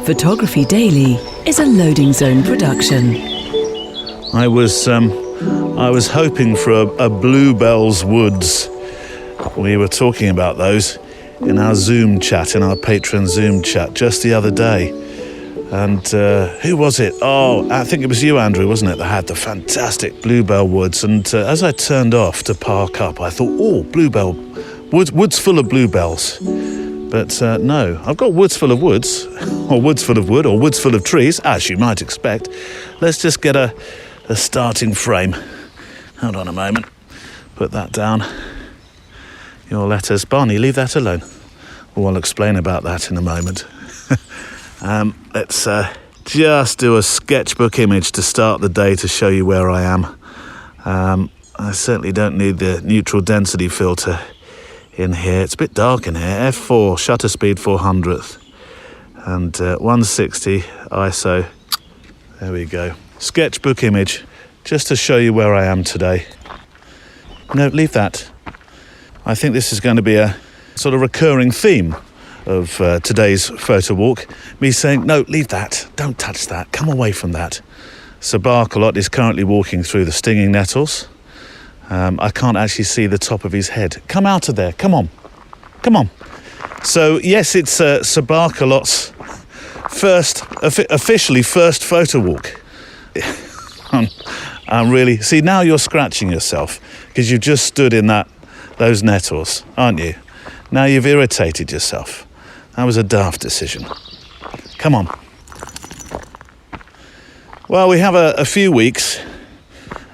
Photography Daily is a Loading Zone production. I was hoping for a Bluebells Woods. We were talking about those in our Zoom chat, in our Patreon Zoom chat just the other day. And who was it? Oh, I think it was you, Andrew, wasn't it, that had the fantastic Bluebell Woods. And as I turned off to park up, I thought, oh, Bluebell, woods full of bluebells. But no, I've got woods full of woods, or woods full of wood, or woods full of trees, as you might expect. Let's just get a starting frame. Hold on a moment. Put that down. Your letters. Barney, leave that alone. Well, I'll explain about that in a moment. Let's just do a sketchbook image to start the day to show you where I am. I certainly don't need the neutral density filter in here. It's a bit dark in here. F4, shutter speed 400th. And 160 ISO. There we go. Sketchbook image, just to show you where I am today. No, leave that. I think this is going to be a sort of recurring theme of today's photo walk. Me saying, no, leave that. Don't touch that. Come away from that. Sir Barkalot is currently walking through the stinging nettles. I can't actually see the top of his head. Come out of there. Come on. Come on. So, yes, it's Sir Barkalot's officially first photo walk. I'm really... See, now you're scratching yourself because you've just stood in those nettles, aren't you? Now you've irritated yourself. That was a daft decision. Come on. Well, we have a few weeks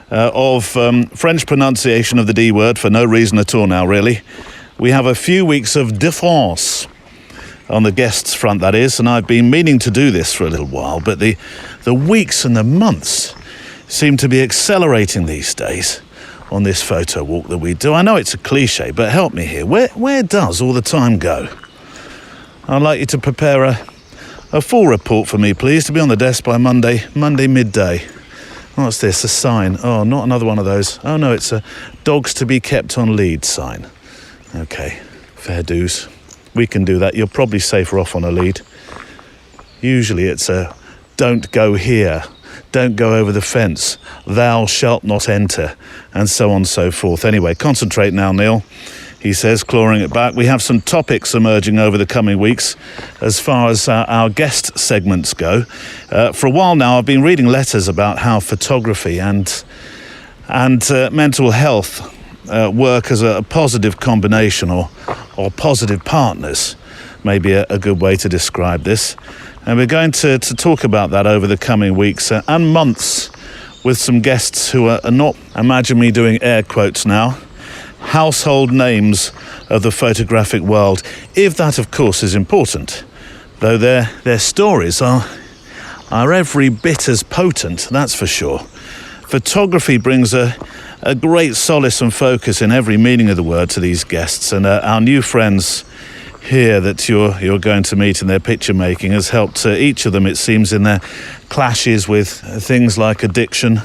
of French pronunciation of the D word for no reason at all now, really. We have a few weeks of défense on the guests front, that is, and I've been meaning to do this for a little while, but the weeks and the months seem to be accelerating these days on this photo walk that we do. I know it's a cliche, but help me here. Where does all the time go? I'd like you to prepare a full report for me, please, to be on the desk by Monday midday. What's this? A sign? Oh, not another one of those. Oh, no, it's a dogs to be kept on lead sign. Okay, fair dues. We can do that. You're probably safer off on a lead. Usually it's a don't go here, don't go over the fence, thou shalt not enter, and so on and so forth. Anyway, concentrate now, Neil, he says, clawing it back. We have some topics emerging over the coming weeks as far as our guest segments go. For a while now, I've been reading letters about how photography and mental health work as a positive combination or positive partners, maybe a good way to describe this. And we're going to talk about that over the coming weeks and months with some guests who are not, imagine me doing air quotes now, household names of the photographic world, if that, of course, is important, though their stories are every bit as potent, that's for sure. Photography brings a great solace and focus in every meaning of the word to these guests, and our new friends here that you're going to meet in their picture making has helped each of them, it seems, in their clashes with things like addiction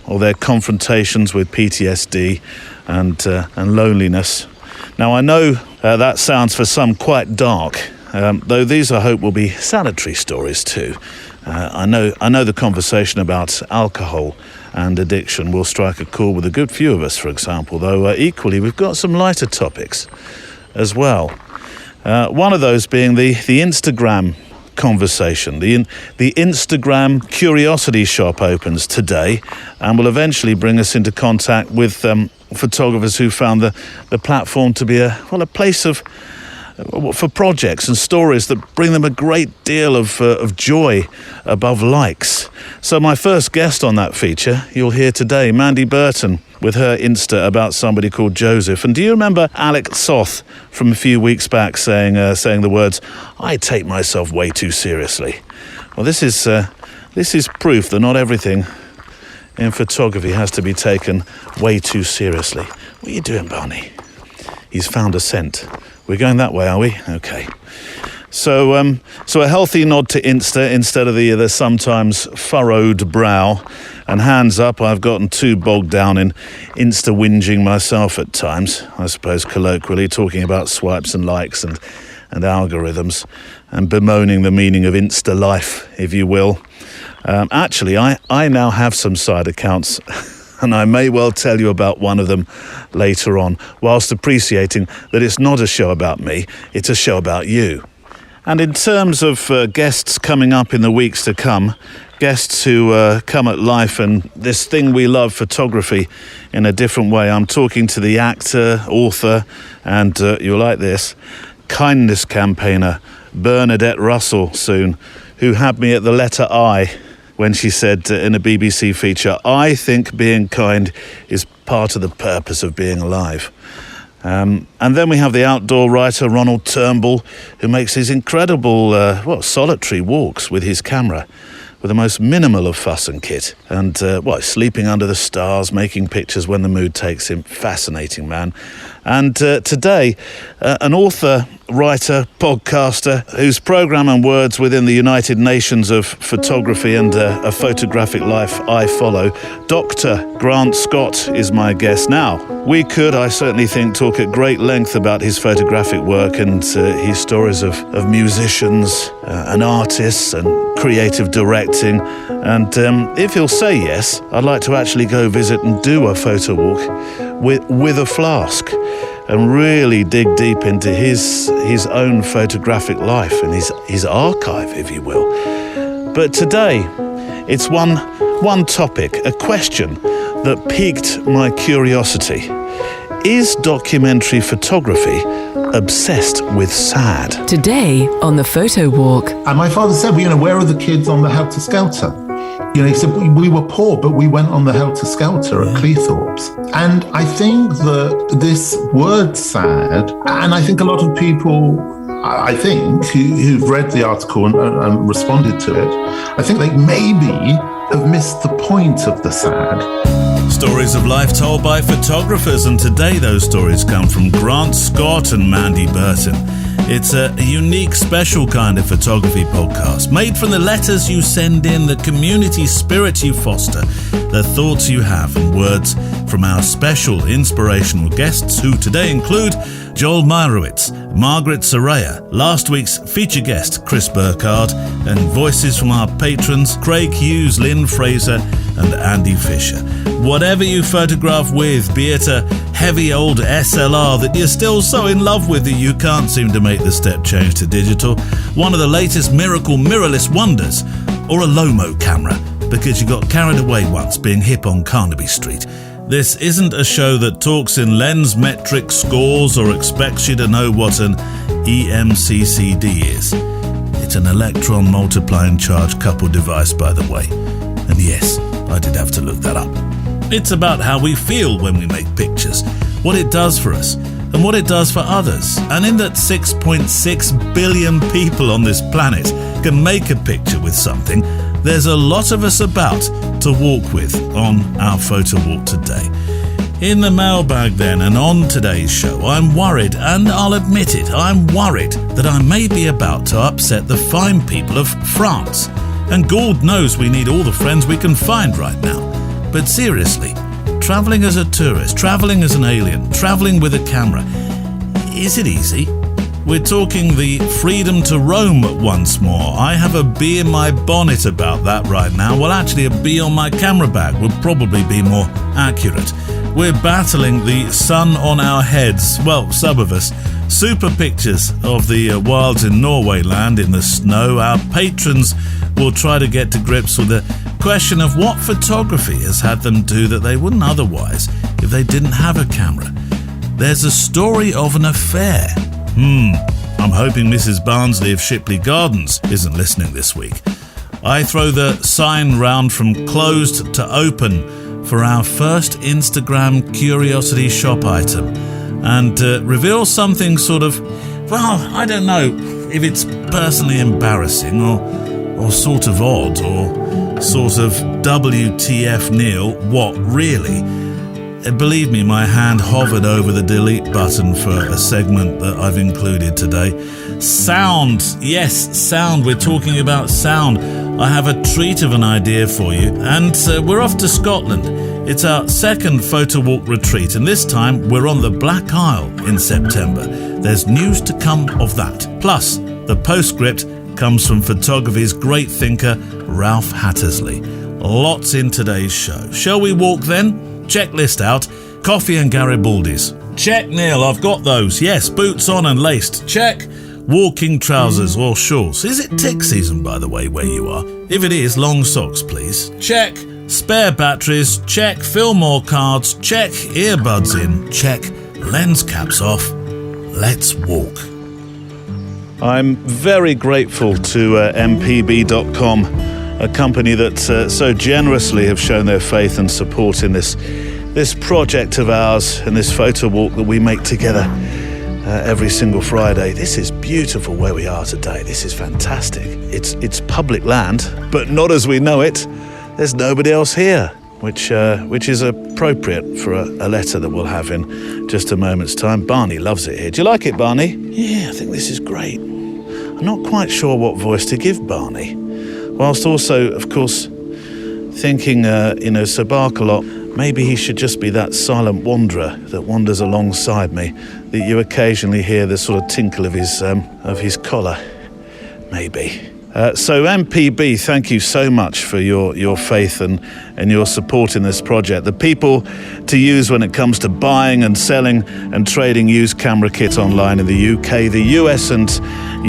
or their confrontations with PTSD and loneliness. Now, I know that sounds for some quite dark, though these, I hope, will be salutary stories too. I know the conversation about alcohol and addiction will strike a chord with a good few of us, for example, though equally we've got some lighter topics as well. One of those being the Instagram conversation. The Instagram Curiosity Shop opens today and will eventually bring us into contact with photographers who found the platform to be a place for projects and stories that bring them a great deal of joy above likes. So my first guest on that feature, you'll hear today, Mandy Burton, with her Insta about somebody called Joseph. And do you remember Alec Soth from a few weeks back saying the words, "I take myself way too seriously"? Well, this is proof that not everything in photography has to be taken way too seriously. What are you doing, Barney? He's found a scent. We're going that way, are we? Okay. So a healthy nod to Insta instead of the sometimes furrowed brow. And hands up, I've gotten too bogged down in Insta whinging myself at times, I suppose colloquially, talking about swipes and likes and and algorithms and bemoaning the meaning of Insta life, if you will. Actually, I now have some side accounts and I may well tell you about one of them later on, whilst appreciating that it's not a show about me, it's a show about you. And in terms of guests coming up in the weeks to come, guests who come at life and this thing we love, photography, in a different way, I'm talking to the actor, author, and you'll like this, kindness campaigner Bernadette Russell soon, who had me at the letter I when she said in a BBC feature, "I think being kind is part of the purpose of being alive." And then we have the outdoor writer Ronald Turnbull, who makes these incredible, solitary walks with his camera, with the most minimal of fuss and kit. And, sleeping under the stars, making pictures when the mood takes him. Fascinating man. And today, an author, writer, podcaster, whose programme and words within the United Nations of photography and a photographic life I follow, Dr. Grant Scott is my guest. Now, we could, I certainly think, talk at great length about his photographic work and his stories of musicians and artists and creative directing. And if he'll say yes, I'd like to actually go visit and do a photo walk with a flask and really dig deep into his own photographic life and his archive, if you will. But today, it's one topic, a question that piqued my curiosity. Is documentary photography obsessed with sad? Today on the Photo Walk. And my father said, where are the kids on the Helter Skelter? He said, we were poor, but we went on the Helter Skelter at Cleethorpes. And I think that this word sad, and I think a lot of people, who've read the article and responded to it, I think they maybe have missed the point of the sad. Stories of life told by photographers, and today those stories come from Grant Scott and Mandy Burton. It's a unique, special kind of photography podcast, made from the letters you send in, the community spirit you foster, the thoughts you have, and words from our special inspirational guests, who today include Joel Meyerowitz, Margaret Soraya, last week's feature guest Chris Burkard, and voices from our patrons Craig Hughes, Lynn Fraser and Andy Fisher. Whatever you photograph with, be it a heavy old SLR that you're still so in love with that you can't seem to make the step change to digital, one of the latest miracle mirrorless wonders, or a Lomo camera because you got carried away once being hip on Carnaby Street. This isn't a show that talks in lens metric scores or expects you to know what an EMCCD is. It's an electron multiplying charge coupled device, by the way. And yes, I did have to look that up. It's about how we feel when we make pictures, what it does for us, and what it does for others. And in that 6.6 billion people on this planet can make a picture with something, there's a lot of us about to walk with on our photo walk today. In the mailbag then, and on today's show, I'm worried, and I'll admit it, I'm worried that I may be about to upset the fine people of France. And God knows we need all the friends we can find right now. But seriously, travelling as a tourist, travelling as an alien, travelling with a camera, is it easy? We're talking the freedom to roam once more. I have a bee in my bonnet about that right now. Well, actually, a bee on my camera bag would probably be more accurate. We're battling the sun on our heads. Well, some of us. Super pictures of the wilds in Norway land in the snow. Our patrons will try to get to grips with the question of what photography has had them do that they wouldn't otherwise if they didn't have a camera. There's a story of an affair. I'm hoping Mrs. Barnsley of Shipley Gardens isn't listening this week. I throw the sign round from closed to open for our first Instagram curiosity shop item and reveal something sort of, I don't know if it's personally embarrassing or sort of odd or sort of WTF Neil, what really? Believe me, my hand hovered over the delete button for a segment that I've included today. Sound. Yes, sound. We're talking about sound. I have a treat of an idea for you. And we're off to Scotland. It's our second Photowalk retreat, and this time we're on the Black Isle in September. There's news to come of that. Plus, the postscript comes from photography's great thinker, Ralph Hattersley. Lots in today's show. Shall we walk then? Checklist out. Coffee and Garibaldi's. Check, Neil, I've got those. Yes, boots on and laced. Check. Walking trousers or shorts. Is it tick season, by the way, where you are? If it is, long socks, please. Check. Spare batteries. Check. Fillmore cards. Check. Earbuds in. Check. Lens caps off. Let's walk. I'm very grateful to mpb.com, a company that so generously have shown their faith and support in this project of ours and this photo walk that we make together every single Friday. This is beautiful where we are today. This is fantastic. It's public land, but not as we know it. There's nobody else here, which is appropriate for a letter that we'll have in just a moment's time. Barney loves it here. Do you like it, Barney? Yeah, I think this is great. I'm not quite sure what voice to give Barney, whilst also, of course, thinking, Sir Barkalot, maybe he should just be that silent wanderer that wanders alongside me, that you occasionally hear the sort of tinkle of his collar, maybe. So MPB, thank you so much for your faith and your support in this project. The people to use when it comes to buying and selling and trading used camera kit online in the UK, the US and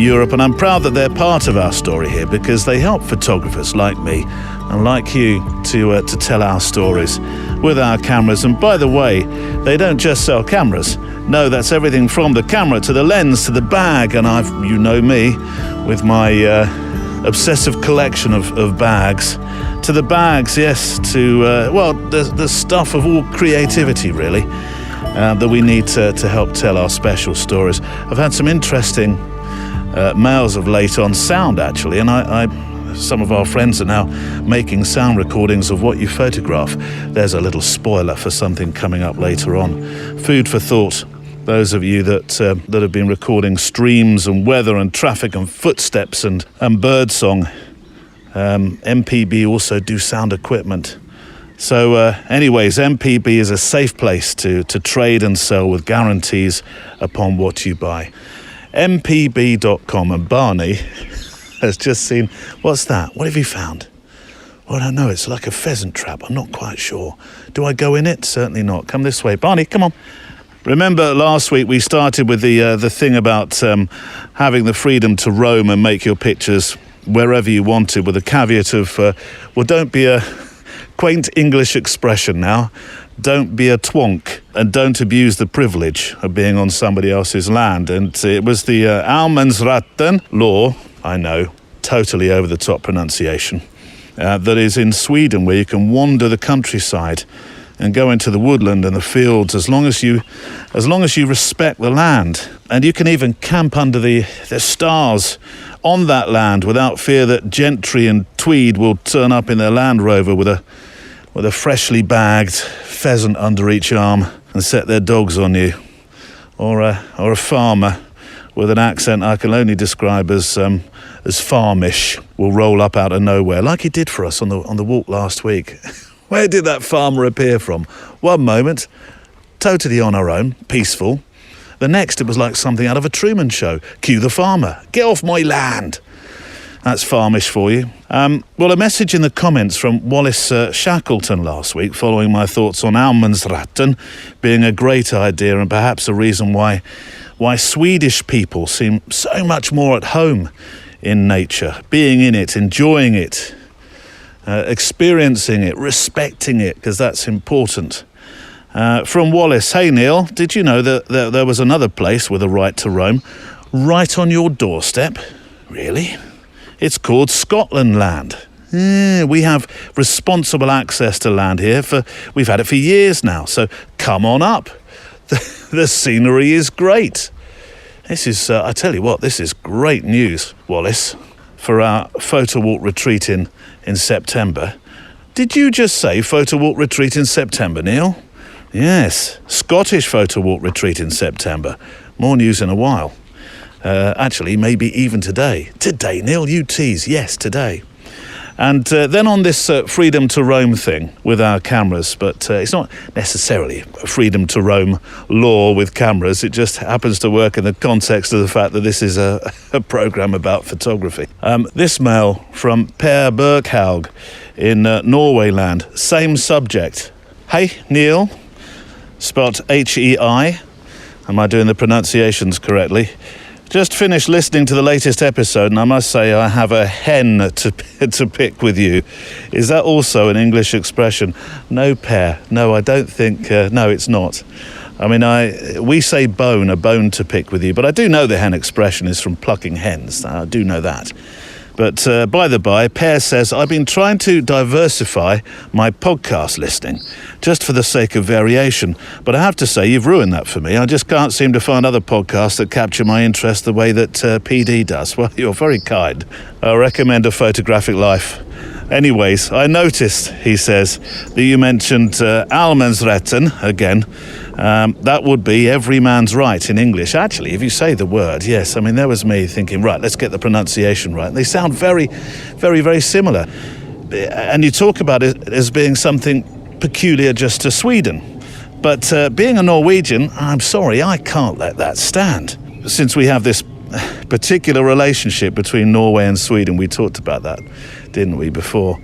Europe. And I'm proud that they're part of our story here because they help photographers like me and like you to tell our stories with our cameras. And by the way, they don't just sell cameras. No, that's everything from the camera to the lens to the bag. And you know me with my obsessive collection of bags, to the bags, yes, to the stuff of all creativity really that we need to help tell our special stories. I've had some interesting mails of late on sound actually, and some of our friends are now making sound recordings of what you photograph. There's a little spoiler for something coming up later on. Food for thought. Those of you that have been recording streams and weather and traffic and footsteps and birdsong, MPB also do sound equipment. So anyways, MPB is a safe place to trade and sell with guarantees upon what you buy. MPB.com. And Barney has just seen, what's that? What have you found? Well, I don't know, it's like a pheasant trap. I'm not quite sure. Do I go in it? Certainly not. Come this way. Barney, come on. Remember last week we started with the thing about having the freedom to roam and make your pictures wherever you wanted, with a caveat of, don't be a quaint English expression now, don't be a twonk, and don't abuse the privilege of being on somebody else's land. And it was the Allemansrätten law, I know, totally over the top pronunciation, that is in Sweden, where you can wander the countryside and go into the woodland and the fields as long as you respect the land. And you can even camp under the stars on that land without fear that gentry and tweed will turn up in their Land Rover with a freshly bagged pheasant under each arm and set their dogs on you. Or a farmer with an accent I can only describe as farmish will roll up out of nowhere, like he did for us on the walk last week. Where did that farmer appear from? One moment, totally on our own, peaceful. The next, it was like something out of a Truman Show. Cue the farmer. Get off my land. That's farmish for you. Well, a message in the comments from Wallace Shackleton last week, following my thoughts on Allemansrätten being a great idea and perhaps a reason why Swedish people seem so much more at home in nature, being in it, enjoying it, experiencing it, respecting it, because that's important. From Wallace, hey Neil, did you know that there was another place with a right to roam right on your doorstep? Really? It's called Scotland Land. We have responsible access to land here. We've had it for years now, so come on up. The scenery is great. This is, I tell you what, this is great news, Wallace, for our photo walk retreat in September. Did you just say photo walk retreat in September, Neil? Yes, Scottish photo walk retreat in September. More news in a while. Actually, maybe even today. Today, Neil, you tease. Yes, today. And then on this freedom to roam thing with our cameras, but it's not necessarily a freedom to roam law with cameras. It just happens to work in the context of the fact that this is a programme about photography. This mail from Per Berghaug in Norway land, same subject. Hey, Neil, spelled H-E-I. Am I doing the pronunciations correctly? Just finished listening to the latest episode, and I must say I have a hen to pick with you. Is that also an English expression? No, Per. No, I don't think... no, it's not. I mean, we say bone, a bone to pick with you, but I do know the hen expression is from plucking hens. I do know that. But by the by, Per says, I've been trying to diversify my podcast listening, just for the sake of variation. But I have to say, you've ruined that for me. I just can't seem to find other podcasts that capture my interest the way that PD does. Well, you're very kind. I recommend A Photographic Life. Anyways, I noticed, he says, that you mentioned allemansretten again. That would be every man's right in English. Actually, if you say the word, yes. I mean, there was me thinking, right, let's get the pronunciation right. They sound very, very, very similar. And you talk about it as being something peculiar just to Sweden. But being a Norwegian, I'm sorry, I can't let that stand. Since we have this particular relationship between Norway and Sweden, we talked about that, didn't we, before?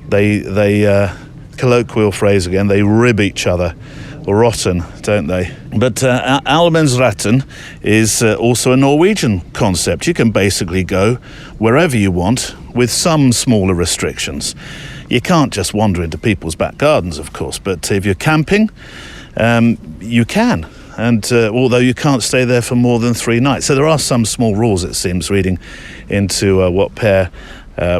They colloquial phrase again, they rib each other rotten, don't they? But allemansretten is also a Norwegian concept. You can basically go wherever you want with some smaller restrictions. You can't just wander into people's back gardens, of course, but if you're camping, you can. And although you can't stay there for more than 3 nights. So there are some small rules, it seems, reading into what Per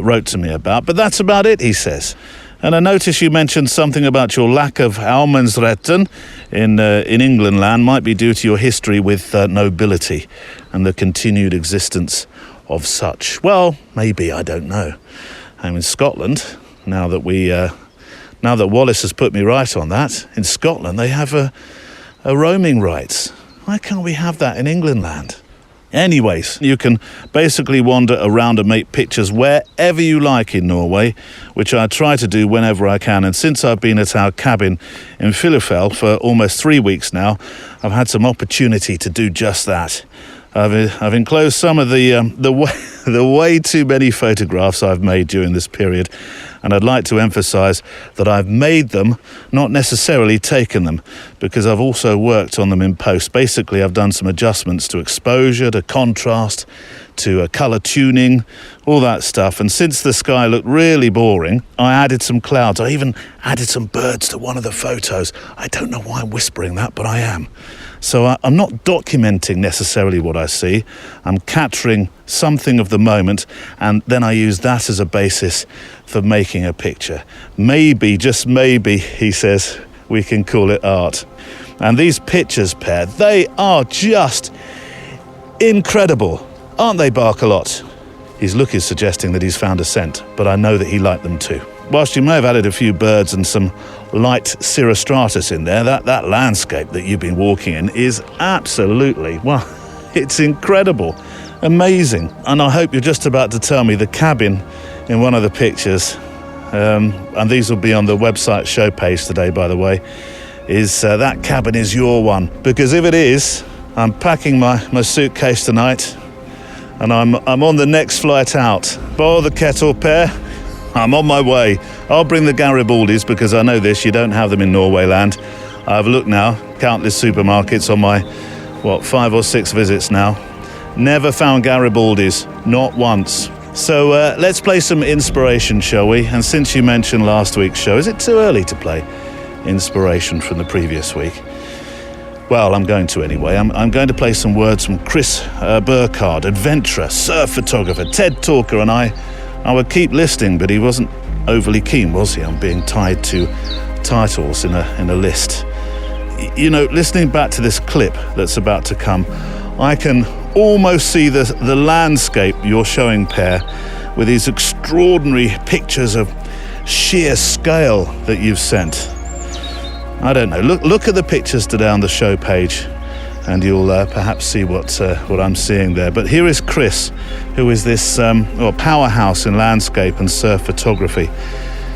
wrote to me about. But that's about it, he says. And I notice you mentioned something about your lack of allemansretten in England land might be due to your history with nobility and the continued existence of such. Well, maybe, I don't know. I'm in Scotland, now that Wallace has put me right on that. In Scotland, they have a roaming rights. Why can't we have that in England land? Anyways, you can basically wander around and make pictures wherever you like in Norway, which I try to do whenever I can. And since I've been at our cabin in Photowalk for almost 3 weeks now, I've had some opportunity to do just that. I've enclosed some of the way too many photographs I've made during this period, and I'd like to emphasise that I've made them, not necessarily taken them, because I've also worked on them in post. Basically, I've done some adjustments to exposure, to contrast, to colour tuning, all that stuff. And since the sky looked really boring, I added some clouds. I even added some birds to one of the photos. I don't know why I'm whispering that, but I am. So I'm not documenting necessarily what I see. I'm capturing something of the moment, and then I use that as a basis for making a picture. Maybe, just maybe, he says, we can call it art. And these pictures, Per, they are just incredible. Aren't they, Barkalot? His look is suggesting that he's found a scent, but I know that he liked them too. Whilst you may have added a few birds and some light cirrostratus in there, that landscape that you've been walking in is absolutely, well, it's incredible, amazing. And I hope you're just about to tell me the cabin in one of the pictures, and these will be on the website show page today, by the way, is that cabin is your one. Because if it is, I'm packing my suitcase tonight, and I'm on the next flight out. Boil the kettle, Per. I'm on my way. I'll bring the Garibaldis because I know this, you don't have them in Norway land. I've looked now, countless supermarkets on my, 5 or 6 visits now. Never found Garibaldis, not once. So let's play some inspiration, shall we? And since you mentioned last week's show, is it too early to play inspiration from the previous week? Well, I'm going to anyway. I'm going to play some words from Chris Burkhardt, adventurer, surf photographer, TED talker, and I would keep listing, but he wasn't overly keen, was he, on being tied to titles in a list. You know, listening back to this clip that's about to come, I can almost see the landscape you're showing, Per, with these extraordinary pictures of sheer scale that you've sent. I don't know. Look at the pictures today on the show page. and you'll perhaps see what I'm seeing there. But here is Chris, who is this powerhouse in landscape and surf photography.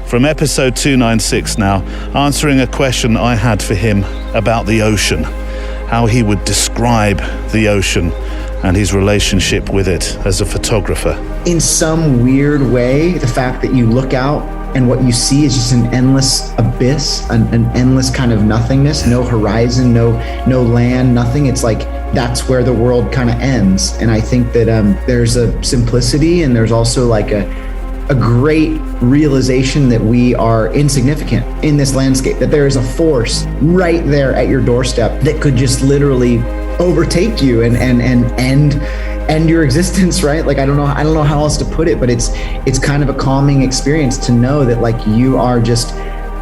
From episode 296 now, answering a question I had for him about the ocean, how he would describe the ocean and his relationship with it as a photographer. In some weird way, the fact that you look out and what you see is just an endless abyss, an endless kind of nothingness, no horizon, no land, nothing. It's like that's where the world kind of ends. And I think that there's a simplicity, and there's also like a great realization that we are insignificant in this landscape, that there is a force right there at your doorstep that could just literally overtake you and end your existence, right? Like I don't know how else to put it, but it's kind of a calming experience to know that like you are just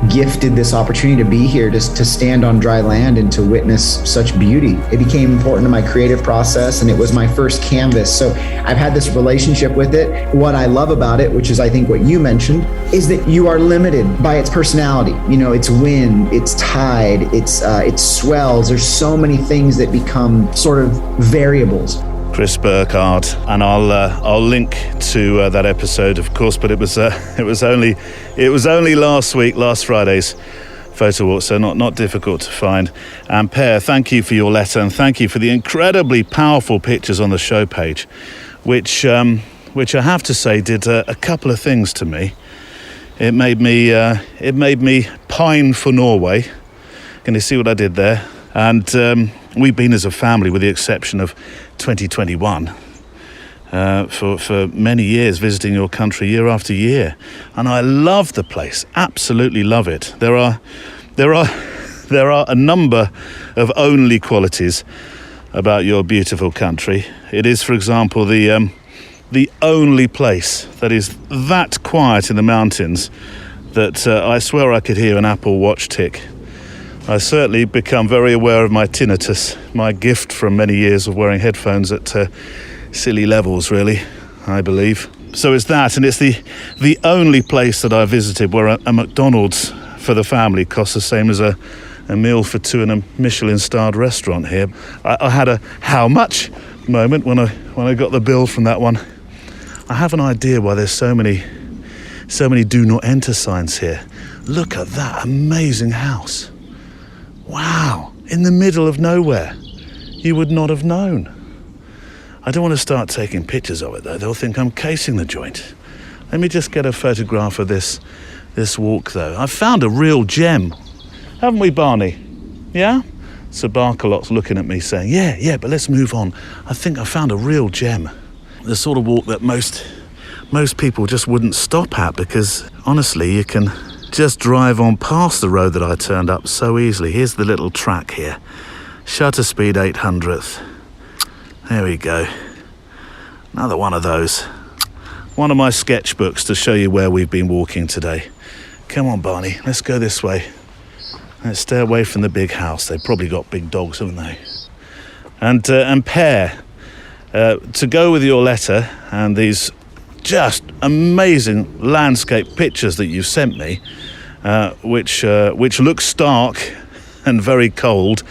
gifted this opportunity to be here, just to stand on dry land and to witness such beauty. It became important to my creative process, and it was my first canvas. So I've had this relationship with it. What I love about it, which is I think what you mentioned, is that you are limited by its personality. You know, its wind, its tide, its swells. There's so many things that become sort of variables. Chris Burkhardt, and I'll link to that episode, of course. But it was only last Friday's Photowalk, so not difficult to find. And Per, thank you for your letter, and thank you for the incredibly powerful pictures on the show page, which I have to say did a couple of things to me. It made me pine for Norway. Can you see what I did there? And we've been as a family, with the exception of 2021, for many years, visiting your country year after year, and I love the place. Absolutely love it. There are a number of only qualities about your beautiful country. It is, for example, the only place that is that quiet in the mountains that I swear I could hear an Apple Watch tick. I certainly become very aware of my tinnitus, my gift from many years of wearing headphones at silly levels, really, I believe. So it's that, and it's the only place that I visited where a McDonald's for the family costs the same as a meal for two in a Michelin-starred restaurant here. I had a how much moment when I got the bill from that one. I have an idea why there's so many do not enter signs here. Look at that amazing house. Wow, in the middle of nowhere. You would not have known. I don't want to start taking pictures of it though. They'll think I'm casing the joint. Let me just get a photograph of this walk though. I've found a real gem. Haven't we, Barney? Yeah? Sir Barkalot's looking at me saying, yeah, but let's move on. I think I found a real gem. The sort of walk that most people just wouldn't stop at, because honestly, you can just drive on past the road that I turned up so easily. Here's the little track here. Shutter speed 800th. There we go. Another one of those. One of my sketchbooks to show you where we've been walking today. Come on, Barney, let's go this way. Let's stay away from the big house. They've probably got big dogs, haven't they? And Per, to go with your letter and these just amazing landscape pictures that you've sent me, which look stark and very cold,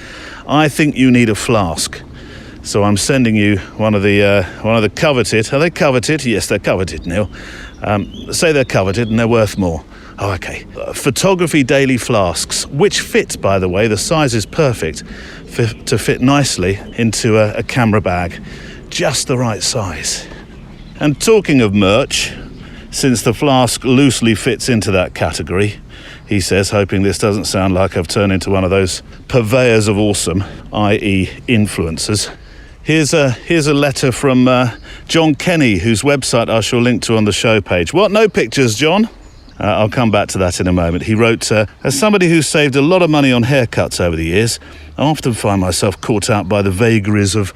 I think you need a flask. So I'm sending you one of the coveted. Are they coveted? Yes, they're coveted, Neil. Say they're coveted and they're worth more. Oh, okay. Photography daily flasks, which fit, by the way, the size is perfect to fit nicely into a camera bag. Just the right size. And talking of merch, since the flask loosely fits into that category, he says, hoping this doesn't sound like I've turned into one of those purveyors of awesome, i.e. influencers. Here's a letter from John Kenny, whose website I shall link to on the show page. What, no pictures, John? I'll come back to that in a moment. He wrote, as somebody who's saved a lot of money on haircuts over the years, I often find myself caught out by the vagaries of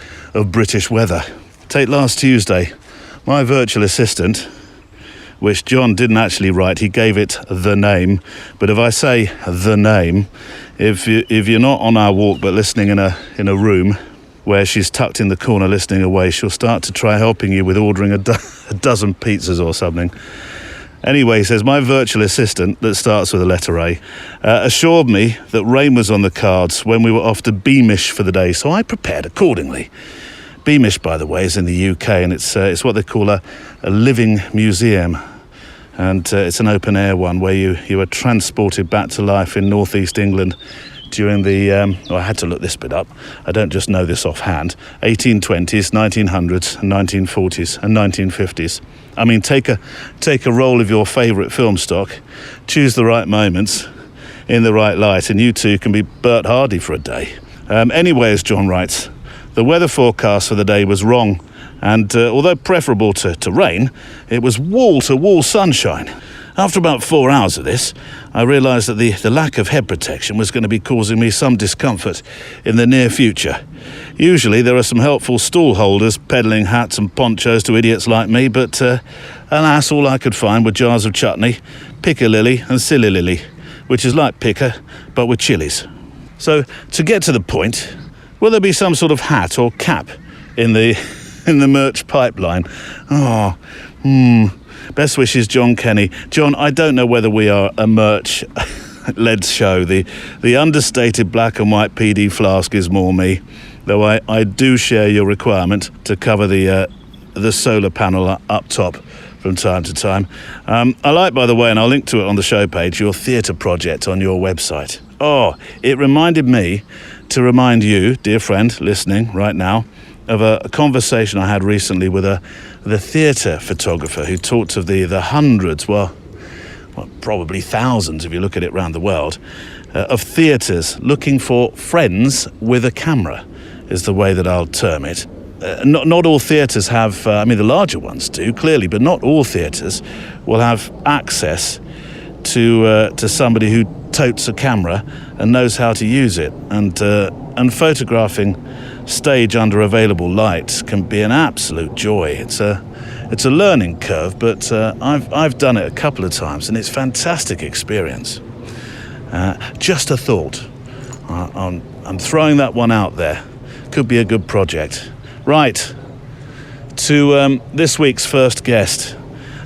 British weather. Take last Tuesday. My virtual assistant, which John didn't actually write, he gave it the name. But if I say the name, if you're not on our walk but listening in a room where she's tucked in the corner listening away, she'll start to try helping you with ordering a dozen pizzas or something. Anyway, he says, my virtual assistant, that starts with the letter A, assured me that rain was on the cards when we were off to Beamish for the day, so I prepared accordingly. Beamish, by the way, is in the UK, and it's what they call a living museum. And it's an open-air one where you are transported back to life in northeast England during the, I had to look this bit up, I don't just know this offhand, 1820s, 1900s, 1940s and 1950s. I mean, take a roll of your favourite film stock, choose the right moments in the right light, and you too can be Bert Hardy for a day. Anyway, as John writes, the weather forecast for the day was wrong, and although preferable to rain, it was wall-to-wall sunshine. After about 4 hours of this, I realised that the lack of head protection was going to be causing me some discomfort in the near future. Usually there are some helpful stall holders peddling hats and ponchos to idiots like me, but alas, all I could find were jars of chutney, piccalilli and silly lily, which is like picker, but with chilies. So, to get to the point, will there be some sort of hat or cap in the merch pipeline? Best wishes, John Kenny. John, I don't know whether we are a merch-led show. The understated black and white PD flask is more me, though I do share your requirement to cover the solar panel up top from time to time. I like, by the way, and I'll link to it on the show page, your theatre project on your website. Oh, it reminded me to remind you, dear friend, listening right now, of a conversation I had recently with the theatre photographer who talked of the hundreds, well, probably thousands if you look at it around the world, of theatres looking for friends with a camera, is the way that I'll term it. Not all theatres have, the larger ones do, clearly, but not all theatres will have access to somebody who totes a camera and knows how to use it. And photographing stage under available light can be an absolute joy. It's a learning curve, but I've done it a couple of times, and it's a fantastic experience. Just a thought. I'm throwing that one out there. Could be a good project. Right, to this week's first guest.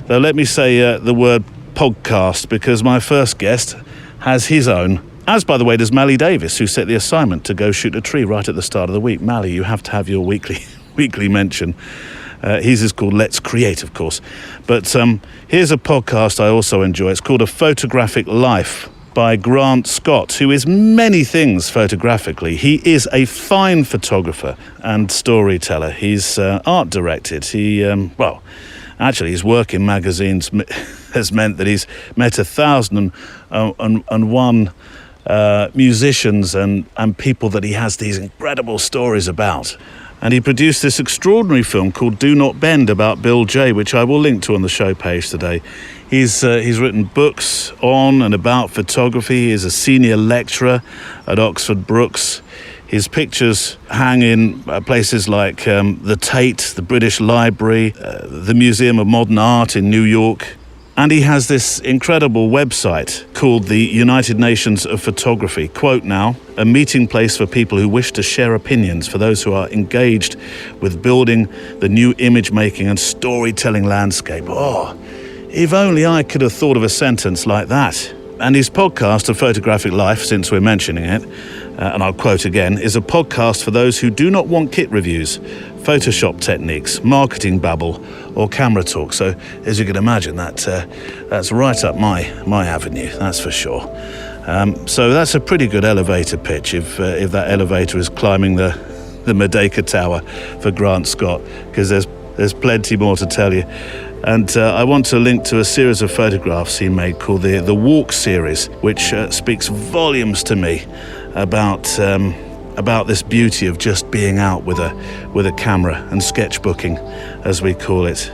Though let me say the word podcast, because my first guest has his own, as by the way does Mally Davis, who set the assignment to go shoot a tree right at the start of the week. Mally, you have to have your weekly mention. His is called Let's Create, of course. But here's a podcast I also enjoy. It's called A Photographic Life by Grant Scott, who is many things photographically. He is a fine photographer and storyteller. He's art directed. Actually, his work in magazines has meant that he's met 1,001 musicians and people that he has these incredible stories about. And he produced this extraordinary film called Do Not Bend about Bill Jay, which I will link to on the show page today. He's written books on and about photography. He is a senior lecturer at Oxford Brookes. His pictures hang in places like the Tate, the British Library, the Museum of Modern Art in New York. And he has this incredible website called the United Nations of Photography. Quote now, a meeting place for people who wish to share opinions, for those who are engaged with building the new image-making and storytelling landscape. Oh, if only I could have thought of a sentence like that. And his podcast, A Photographic Life, since we're mentioning it, and I'll quote again, is a podcast for those who do not want kit reviews, Photoshop techniques, marketing babble, or camera talk. So, as you can imagine, that's right up my avenue, that's for sure. So that's a pretty good elevator pitch if that elevator is climbing the Merdeka Tower for Grant Scott, because there's plenty more to tell you. And I want to link to a series of photographs he made called the Walk series, which speaks volumes to me about this beauty of just being out with a camera and sketchbooking, as we call it.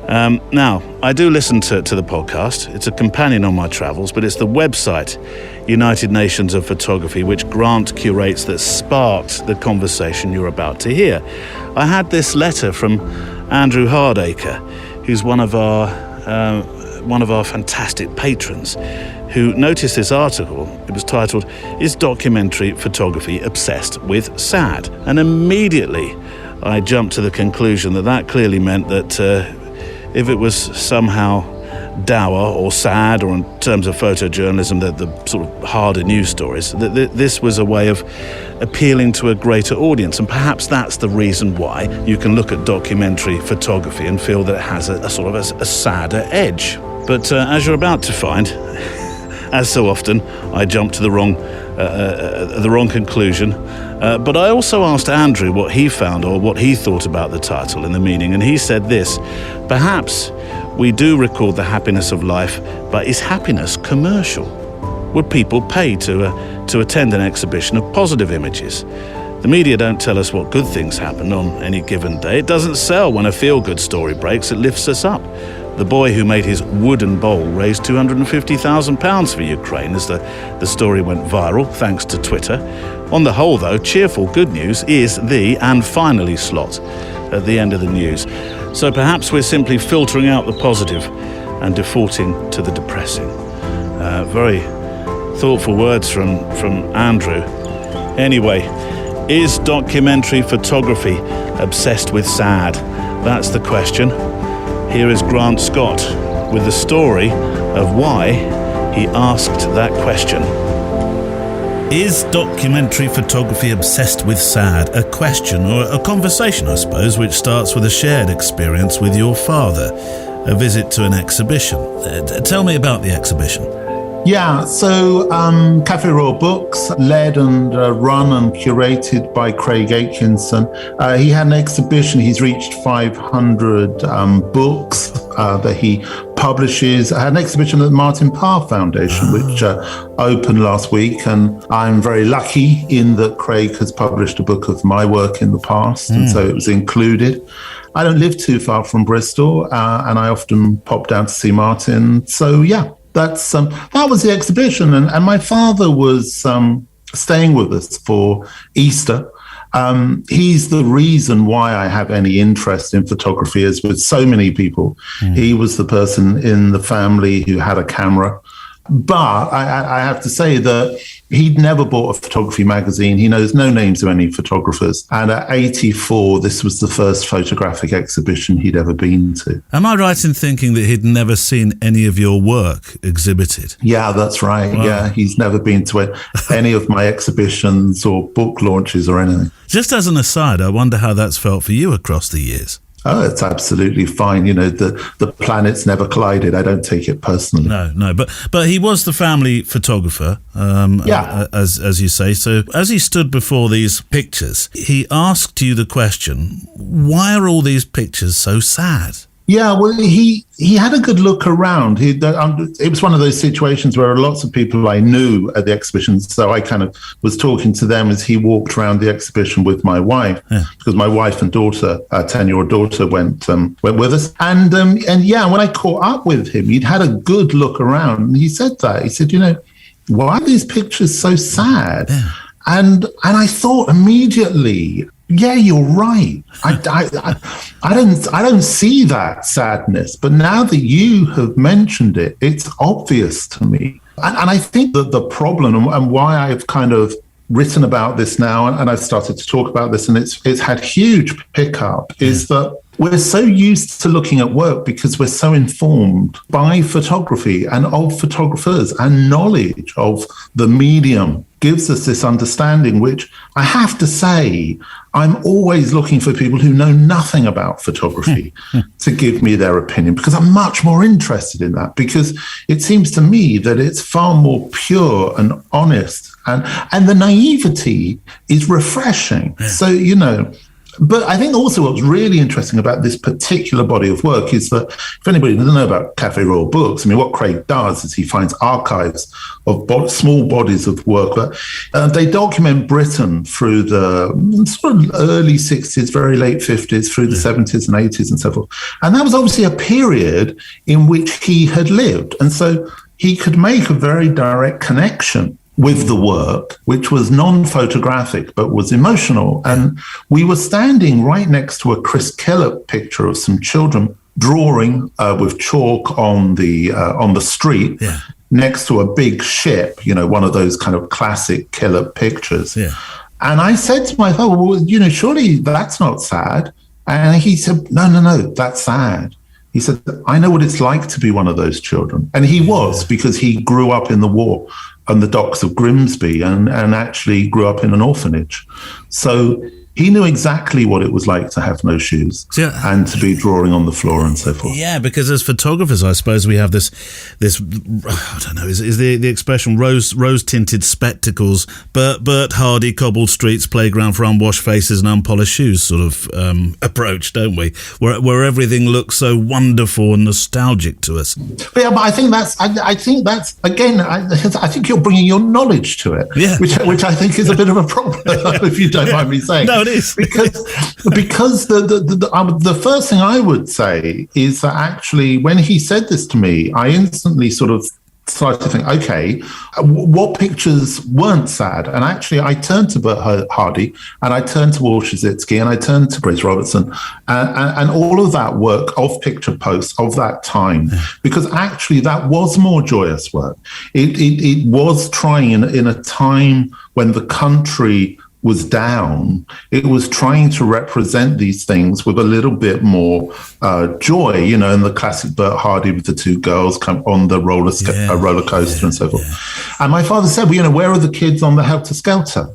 Now, I do listen to the podcast. It's a companion on my travels, but it's the website, United Nations of Photography, which Grant curates, that sparked the conversation you're about to hear. I had this letter from Andrew Hardacre, who's one of our fantastic patrons, who noticed this article. It was titled, "Is Documentary Photography Obsessed with Sad?" And immediately I jumped to the conclusion that clearly meant that if it was somehow dour or sad, or in terms of photojournalism, the sort of harder news stories. This was a way of appealing to a greater audience, and perhaps that's the reason why you can look at documentary photography and feel that it has a sort of a sadder edge. But as you're about to find, as so often, I jump to the wrong conclusion. But I also asked Andrew what he found or what he thought about the title and the meaning, and he said this: perhaps we do record the happiness of life, but is happiness commercial? Would people pay to attend an exhibition of positive images? The media don't tell us what good things happen on any given day. It doesn't sell when a feel-good story breaks, it lifts us up. The boy who made his wooden bowl raised £250,000 for Ukraine as the story went viral, thanks to Twitter. On the whole, though, cheerful good news is the "and finally" slot at the end of the news. So perhaps we're simply filtering out the positive and defaulting to the depressing. Very thoughtful words from Andrew. Anyway, is documentary photography obsessed with sad? That's the question. Here is Grant Scott with the story of why he asked that question. Is documentary photography obsessed with sad? A question, or a conversation, I suppose, which starts with a shared experience with your father, a visit to an exhibition. Tell me about the exhibition. Yeah, so Cafe Royal Books, led and run and curated by Craig Atkinson. He had an exhibition. He's reached 500 books that he publishes. I had an exhibition at the Martin Parr Foundation, which opened last week. And I'm very lucky in that Craig has published a book of my work in the past. And so it was included. I don't live too far from Bristol, and I often pop down to see Martin. So, yeah. That was the exhibition, and my father was staying with us for Easter. He's the reason why I have any interest in photography, as with so many people. He was the person in the family who had a camera. But I have to say that he'd never bought a photography magazine. He knows no names of any photographers. And at 84, this was the first photographic exhibition he'd ever been to. Am I right in thinking that he'd never seen any of your work exhibited? Yeah, that's right. Wow. Yeah, he's never been to any of my exhibitions or book launches or anything. Just as an aside, I wonder how that's felt for you across the years. Oh, it's absolutely fine. You know, the planets never collided. I don't take it personally. No. But he was the family photographer, as you say. So as he stood before these pictures, he asked you the question, why are all these pictures so sad? Yeah, well, he had a good look around. It was one of those situations where lots of people I knew at the exhibition, so I kind of was talking to them as he walked around the exhibition with my wife, because my wife and daughter, our 10-year-old daughter, went with us. And when I caught up with him, he'd had a good look around, and he said that. He said, why are these pictures so sad? Yeah. And I thought immediately, yeah, you're right. I don't see that sadness, but now that you have mentioned it, it's obvious to me. And I think that the problem and why I've kind of written about this now, and I've started to talk about this, and it's had huge pickup, is that we're so used to looking at work because we're so informed by photography and of photographers, and knowledge of the medium gives us this understanding, which I have to say, I'm always looking for people who know nothing about photography to give me their opinion, because I'm much more interested in that, because it seems to me that it's far more pure and honest, and the naivety is refreshing. Yeah. So, but I think also what's really interesting about this particular body of work is that, if anybody doesn't know about Cafe Royal Books, what Craig does is he finds archives of small bodies of work. They document Britain through the sort of early 60s, very late 50s, through the 70s and 80s and so forth. And that was obviously a period in which he had lived. And so he could make a very direct connection with the work, which was non-photographic, but was emotional. And we were standing right next to a Chris Kellett picture of some children drawing with chalk on the street, next to a big ship, one of those kind of classic Kellett pictures. Yeah. And I said to my father, well, surely that's not sad. And he said, no, that's sad. He said, I know what it's like to be one of those children. And he was, because he grew up in the war on the docks of Grimsby and actually grew up in an orphanage. So he knew exactly what it was like to have no shoes and to be drawing on the floor and so forth. Yeah, because as photographers, I suppose we have this I don't know, is the expression rose-tinted spectacles, Bert Hardy, cobbled streets, playground for unwashed faces and unpolished shoes sort of approach, don't we? Where everything looks so wonderful and nostalgic to us. Yeah, but I think that's again, I think you're bringing your knowledge to it, which I think is a bit of a problem, if you don't mind me saying. No, it is. because the first thing I would say is that actually when he said this to me, I instantly sort of started to think, okay, what pictures weren't sad? And actually I turned to Bert Hardy and I turned to Walshitzky and I turned to Grace Robertson and all of that work of picture posts of that time, because actually that was more joyous work. It was trying in a time when the country was down. It was trying to represent these things with a little bit more joy, in the classic Bert Hardy with the two girls come on the roller coaster and so forth. And my father said, well, where are the kids on the Helter Skelter?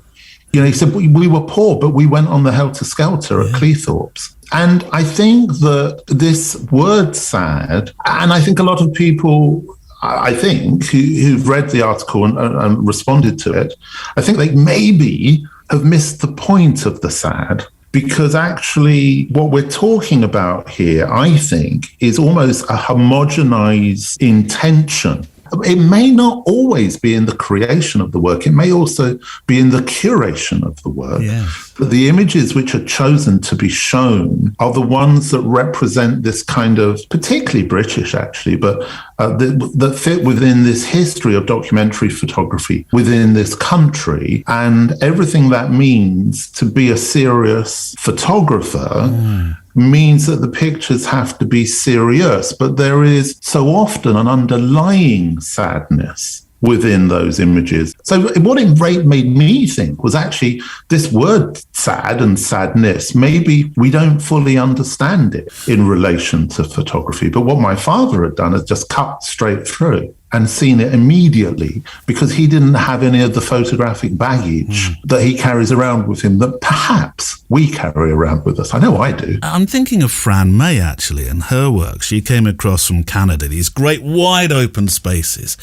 He said, we were poor, but we went on the Helter Skelter at Cleethorpes. And I think that this word sad, and I think a lot of people, who've read the article and responded to it, I think they maybe have missed the point of the sad, because actually what we're talking about here, I think, is almost a homogenized intention. It may not always be in the creation of the work. It may also be in the curation of the work. Yeah. But the images which are chosen to be shown are the ones that represent this kind of, particularly British actually, but that fit within this history of documentary photography within this country, and everything that means to be a serious photographer means that the pictures have to be serious, but there is so often an underlying sadness within those images. So what it made me think was actually this word sad and sadness, maybe we don't fully understand it in relation to photography. But what my father had done is just cut straight through and seen it immediately, because he didn't have any of the photographic baggage that he carries around with him that perhaps we carry around with us. I know I do. I'm thinking of Fran May, actually, and her work. She came across from Canada, these great wide open spaces,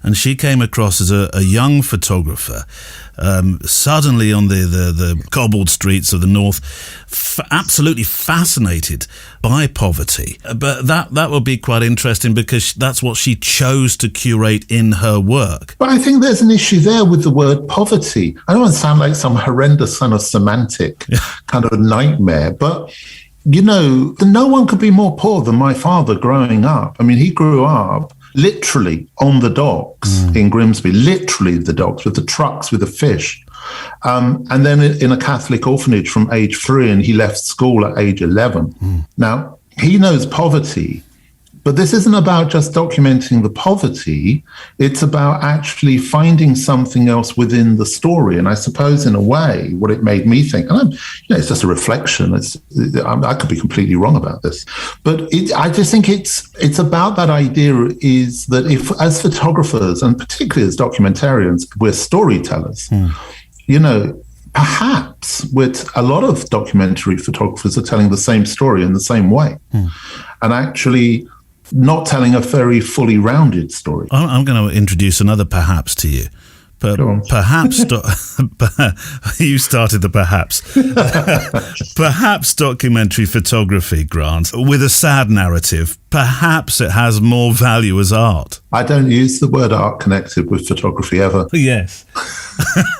and she came across as a young photographer, suddenly on the cobbled streets of the north, absolutely fascinated by poverty. But that would be quite interesting, because that's what she chose to curate in her work. But I think there's an issue there with the word poverty. I don't want to sound like some horrendous kind of semantic kind of nightmare, but no one could be more poor than my father growing up. I mean, he grew up literally on the docks in Grimsby, literally the docks with the trucks with the fish. And then in a Catholic orphanage from age 3, and he left school at age 11. Now, he knows poverty, but this isn't about just documenting the poverty. It's about actually finding something else within the story. And I suppose in a way, what it made me think, and it's just a reflection. I could be completely wrong about this, but I just think it's about that idea is that if, as photographers, and particularly as documentarians, we're storytellers, perhaps with a lot of documentary photographers are telling the same story in the same way, and actually not telling a very fully rounded story. I'm going to introduce another perhaps to you. Perhaps, you started the perhaps. Perhaps documentary photography, Grant, with a sad narrative, perhaps it has more value as art. I don't use the word art connected with photography ever. Yes.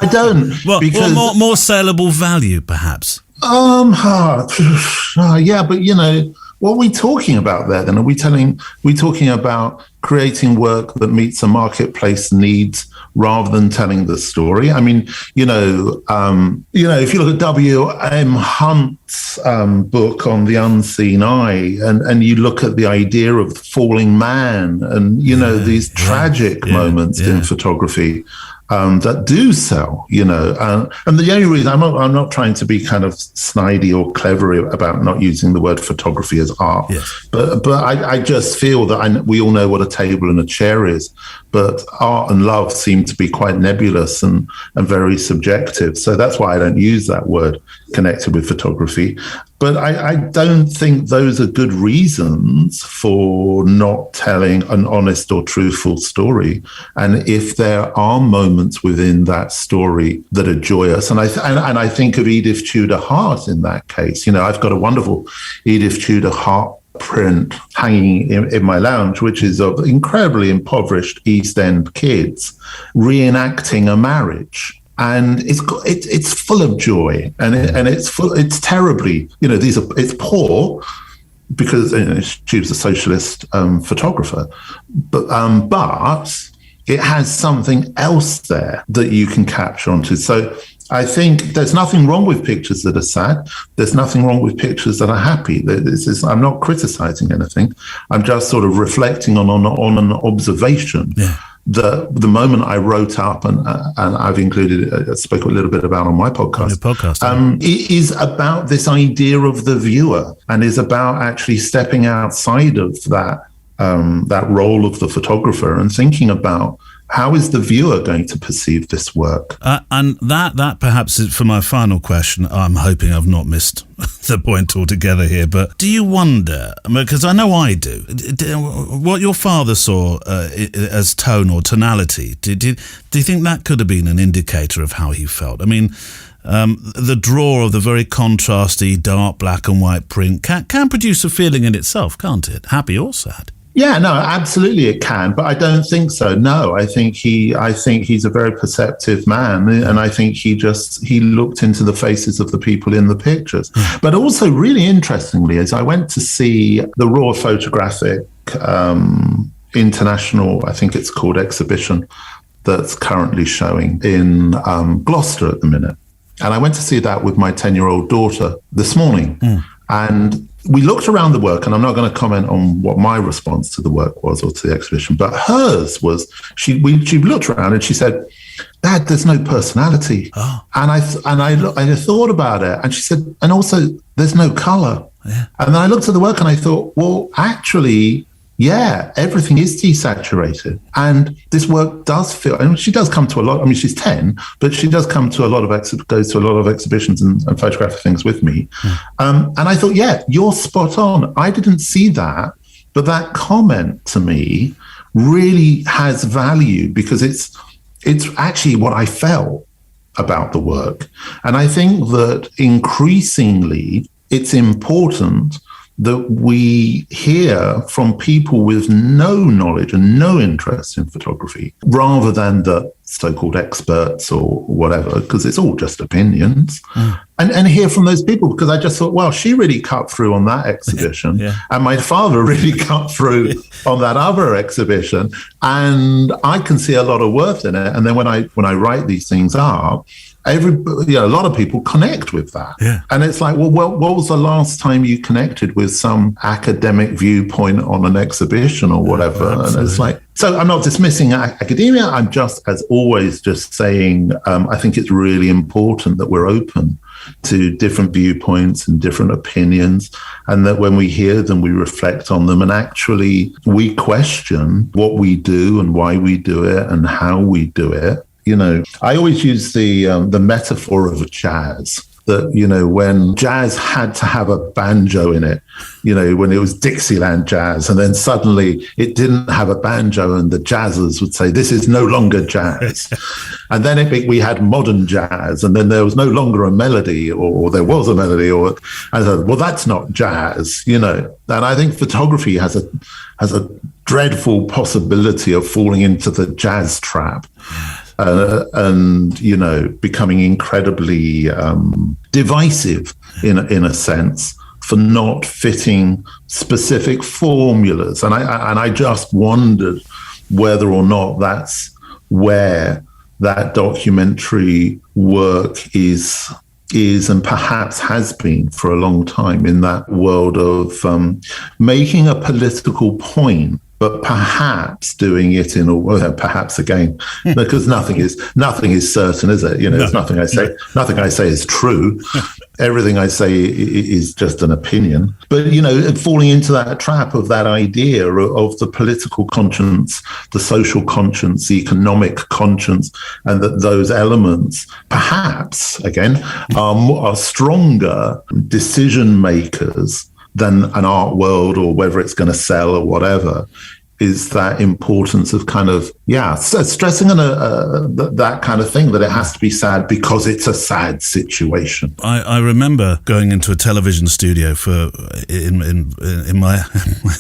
I don't. Because more saleable value, perhaps. Yeah, but what are we talking about there then? Are we talking about creating work that meets a marketplace needs rather than telling the story? I mean, if you look at W.M. Hunt's book on the unseen eye, and you look at the idea of the falling man and, these tragic moments in photography, that do sell, and the only reason I'm not trying to be kind of snidey or clever about not using the word photography as art, Yes. but I just feel that we all know what a table and a chair is, but art and love seem to be quite nebulous and very subjective. So that's why I don't use that word connected with photography. But I don't think those are good reasons for not telling an honest or truthful story. And if there are moments within that story that are joyous, and I think of Edith Tudor Hart in that case. I've got a wonderful Edith Tudor Hart print hanging in my lounge, which is of incredibly impoverished East End kids reenacting a marriage. And it's full of joy, and it's terribly, it's poor because she was a socialist photographer, but it has something else there that you can capture onto. So I think there's nothing wrong with pictures that are sad. There's nothing wrong with pictures that are happy. I'm not criticizing anything. I'm just sort of reflecting on an observation. Yeah. The moment I wrote up, and I've included, I spoke a little bit about on my podcast. On your podcast, it is about this idea of the viewer, and is about actually stepping outside of that role of the photographer and thinking about how is the viewer going to perceive this work. And that perhaps is for my final question. I'm hoping I've not missed the point altogether here, but do you wonder, because I know I do, what your father saw as tone or tonality, do you think that could have been an indicator of how he felt? I mean, the draw of the very contrasty dark black and white print can produce a feeling in itself, can't it? Happy or sad. Yeah, no, absolutely it can, but I don't think so. No, I think he's a very perceptive man, and I think he looked into the faces of the people in the pictures. But also, really interestingly, as I went to see the Royal Photographic International, I think it's called, exhibition that's currently showing in Gloucester at the minute, and I went to see that with my 10-year-old daughter this morning, and we looked around the work, and I'm not going to comment on what my response to the work was or to the exhibition, but hers was, she looked around and she said, "Dad, there's no personality." Oh. And I thought about it, and she said, "And also there's no color." Yeah. And then I looked at the work and I thought, well, actually, yeah, everything is desaturated. And this work does feel, and she does come to a lot, I mean, she's 10, but she does come to a lot of, goes to a lot of exhibitions and photographic things with me. And I thought, yeah, you're spot on. I didn't see that, but that comment to me really has value because it's actually what I felt about the work. And I think that increasingly it's important that we hear from people with no knowledge and no interest in photography, rather than the so-called experts or whatever, because it's all just opinions, and hear from those people, because I just thought, well, she really cut through on that exhibition, and my father really cut through on that other exhibition, and I can see a lot of worth in it. And then when I write these things up, a lot of people connect with that. Yeah. And it's like, well, what was the last time you connected with some academic viewpoint on an exhibition or whatever? And it's like, so I'm not dismissing academia. I'm just, as always, just saying, I think it's really important that we're open to different viewpoints and different opinions, and that when we hear them, we reflect on them, and actually we question what we do and why we do it and how we do it. I always use the metaphor of jazz, that, when jazz had to have a banjo in it, when it was Dixieland jazz, and then suddenly it didn't have a banjo, and the jazzers would say, this is no longer jazz. And then we had modern jazz, and then there was no longer a melody, or there was a melody, and I said, well, that's not jazz, And I think photography has a dreadful possibility of falling into the jazz trap. And becoming incredibly divisive in a sense, for not fitting specific formulas. And I just wondered whether or not that's where that documentary work is and perhaps has been for a long time, in that world of making a political point but perhaps doing it in perhaps again, because nothing is certain, is it? There's nothing I say is true. Everything I say is just an opinion. But, falling into that trap of that idea of the political conscience, the social conscience, the economic conscience, and that those elements perhaps, again, are stronger decision makers than an art world, or whether it's going to sell or whatever, is that importance of kind of, stressing that kind of thing, that it has to be sad because it's a sad situation. I remember going into a television studio in my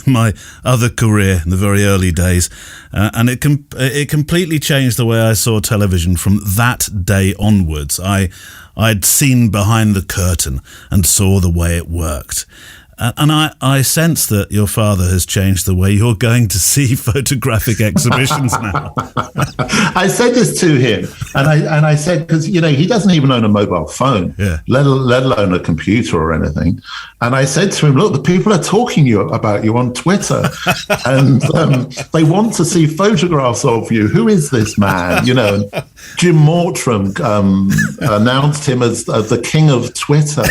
my other career in the very early days, and it completely changed the way I saw television from that day onwards. I'd seen behind the curtain and saw the way it worked. And I sense that your father has changed the way you're going to see photographic exhibitions now. I said this to him, and I said, because he doesn't even own a mobile phone, let alone a computer or anything. And I said to him, look, the people are talking about you on Twitter, and they want to see photographs of you. Who is this man? Jim Mortram announced him as the king of Twitter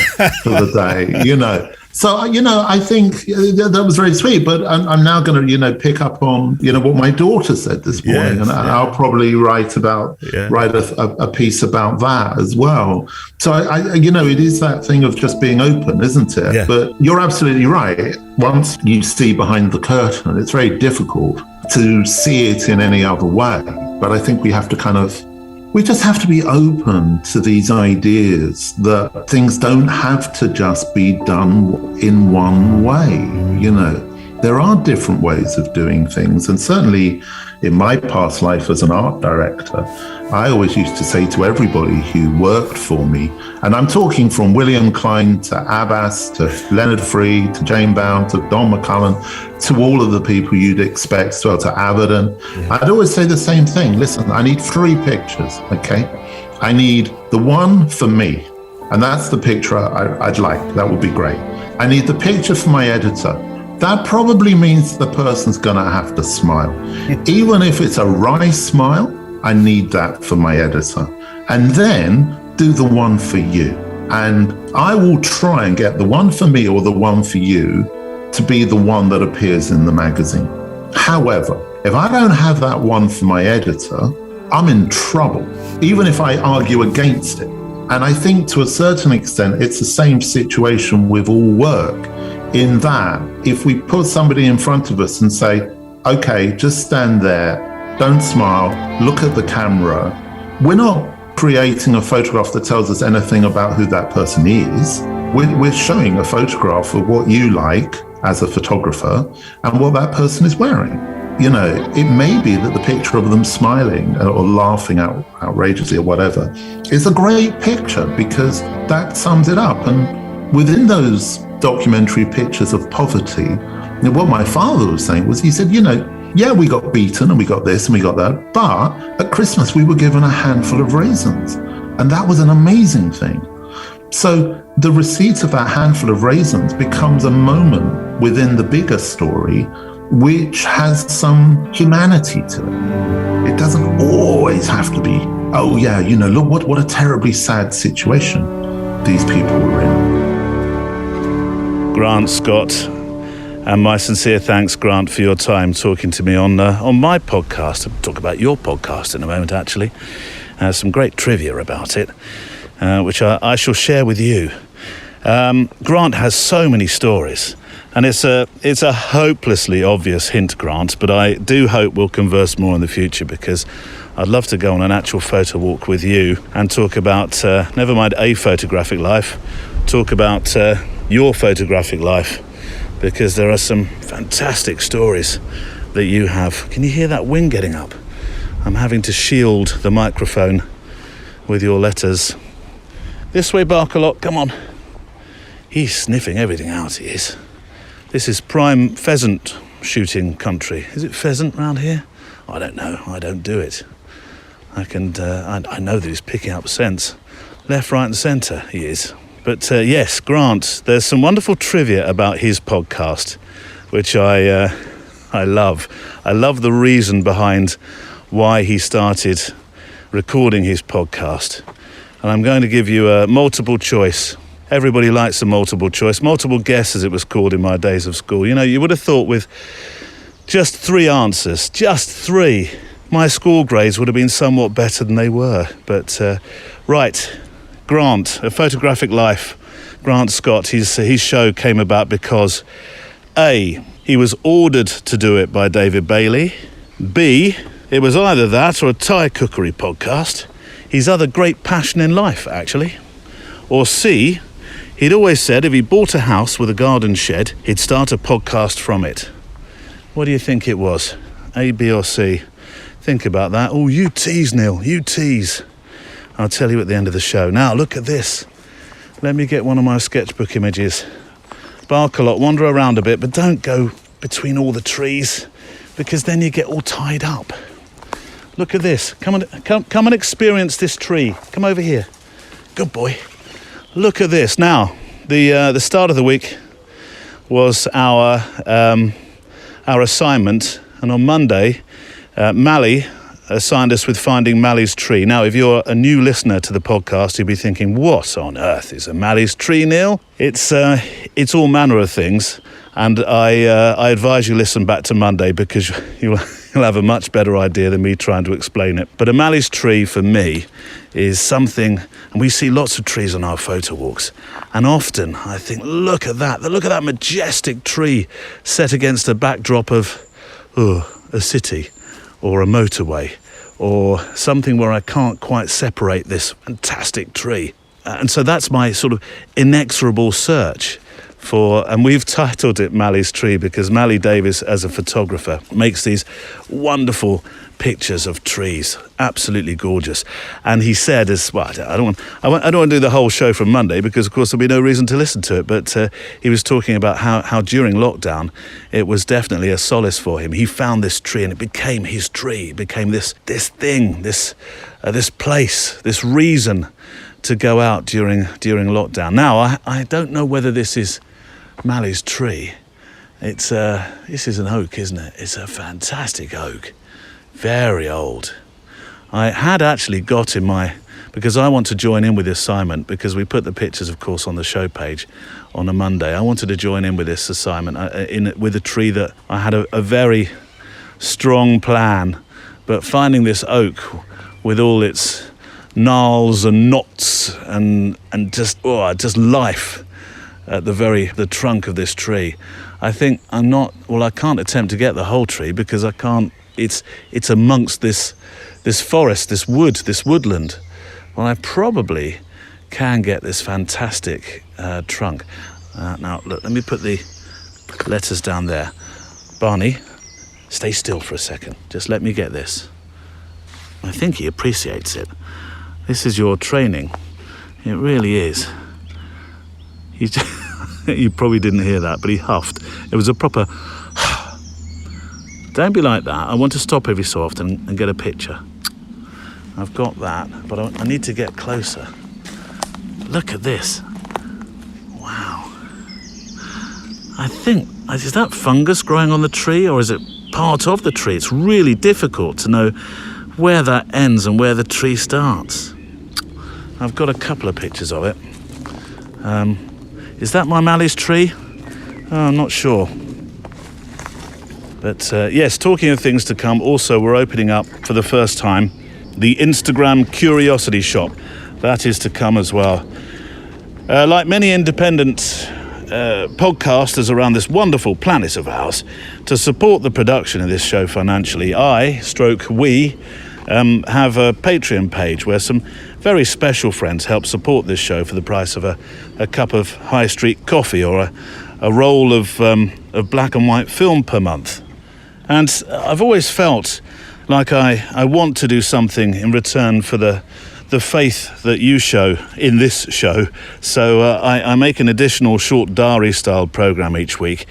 for the day. So, I think that was very sweet, but I'm now going to, pick up on, what my daughter said this morning, and I'll probably write a piece about that as well. So, it is that thing of just being open, isn't it? Yeah. But you're absolutely right. Once you see behind the curtain, it's very difficult to see it in any other way. But I think we just have to be open to these ideas that things don't have to just be done in one way. There are different ways of doing things. And certainly in my past life as an art director, I always used to say to everybody who worked for me, and I'm talking from William Klein to Abbas, to Leonard Free, to Jane Bound, to Don McCullen, to all of the people you'd expect, as well, to Abaddon. I'd always say the same thing. Listen, I need 3 pictures, okay? I need the one for me, and that's the picture I'd like. That would be great. I need the picture for my editor. That probably means the person's going to have to smile. Even if it's a wry smile, I need that for my editor. And then do the one for you. And I will try and get the one for me or the one for you to be the one that appears in the magazine. However, if I don't have that one for my editor, I'm in trouble, even if I argue against it. And I think to a certain extent, it's the same situation with all work, in that if we put somebody in front of us and say, okay, just stand there, don't smile, look at the camera, we're not creating a photograph that tells us anything about who that person is. We're showing a photograph of what you like as a photographer and what that person is wearing. It may be that the picture of them smiling or laughing outrageously or whatever is a great picture because that sums it up. And within those documentary pictures of poverty, what my father was saying was, he said, we got beaten and we got this and we got that, but at Christmas we were given a handful of raisins, and that was an amazing thing. So the receipt of that handful of raisins becomes a moment within the bigger story which has some humanity to it. It doesn't always have to be, look what a terribly sad situation these people were in. Grant Scott, and my sincere thanks, Grant, for your time talking to me on my podcast. I'll talk about your podcast in a moment, actually. Some great trivia about it, which I shall share with you. Grant has so many stories, and it's a hopelessly obvious hint, Grant, but I do hope we'll converse more in the future, because I'd love to go on an actual photo walk with you and talk about, never mind a photographic life, talk about your photographic life, because there are some fantastic stories that you have. Can you hear that wind getting up? I'm having to shield the microphone with your letters. This way, Barkalot, come on. He's sniffing everything out, he is. This is prime pheasant shooting country. Is it pheasant round here? I don't know, I don't do it. I know that he's picking up scents. Left, right and centre, he is. But yes, Grant, there's some wonderful trivia about his podcast, which I I love the reason behind why he started recording his podcast. And I'm going to give you a multiple choice. Everybody likes a multiple choice. Multiple guess, as it was called in my days of school. You know, you would have thought with just 3 answers, just 3, my school grades would have been somewhat better than they were. But, right, Grant, A Photographic Life. Grant Scott, his show came about because A, he was ordered to do it by David Bailey. B, it was either that or a Thai cookery podcast. His other great passion in life, actually. Or C, he'd always said if he bought a house with a garden shed, he'd start a podcast from it. What do you think it was? A, B or C? Think about that. Oh, you tease, Neil, you tease. I'll tell you at the end of the show. Now, look at this. Let me get one of my sketchbook images. Bark a lot, wander around a bit, but don't go between all the trees because then you get all tied up. Look at this. Come and experience this tree. Come over here. Good boy. Look at this. Now, the start of the week was our assignment, and on Monday, Mally assigned us with finding Mally's tree. Now, if you're a new listener to the podcast, you'll be thinking, what on earth is a Mally's tree, Neil? It's all manner of things, and I advise you listen back to Monday because you'll have a much better idea than me trying to explain it. But a Mally's tree, for me, is something, and we see lots of trees on our photo walks, and often I think, look at that majestic tree set against a backdrop of a city, or a motorway, or something where I can't quite separate this fantastic tree. And so that's my sort of inexorable search for, and we've titled it Mally's Tree because Mally Davis, as a photographer, makes these wonderful pictures of trees, absolutely gorgeous. And he said, as well, I don't want to do the whole show from Monday because, of course, there'll be no reason to listen to it. But he was talking about how during lockdown, it was definitely a solace for him. He found this tree, and it became his tree. It became this thing, this place, this reason to go out during lockdown. Now, I don't know whether this is Mally's tree. This is an oak, isn't it? It's a fantastic oak. Very old. I had actually got because I want to join in with this assignment because we put the pictures, of course, on the show page on a Monday. I wanted to join in with this assignment with a tree that I had a very strong plan, but finding this oak with all its gnarls and knots and just life at the trunk of this tree. I think I can't attempt to get the whole tree because I can't. It's amongst this forest, this woodland. Well, I probably can get this fantastic trunk. Now, look, let me put the letters down there. Barney, stay still for a second. Just let me get this. I think he appreciates it. This is your training. It really is. You probably didn't hear that, but he huffed. It was a proper... Don't be like that. I want to stop every so often and get a picture. I've got that, but I need to get closer. Look at this. Wow. I think, is that fungus growing on the tree or is it part of the tree? It's really difficult to know where that ends and where the tree starts. I've got a couple of pictures of it. Is that my Mally's tree? Oh, I'm not sure. But yes, talking of things to come, also we're opening up for the first time the Instagram Curiosity Shop. That is to come as well. Like many independent podcasters around this wonderful planet of ours, to support the production of this show financially, we have a Patreon page where some very special friends help support this show for the price of a cup of high street coffee or a roll of black and white film per month. And I've always felt like I want to do something in return for the faith that you show in this show. So I make an additional short diary-style program each week,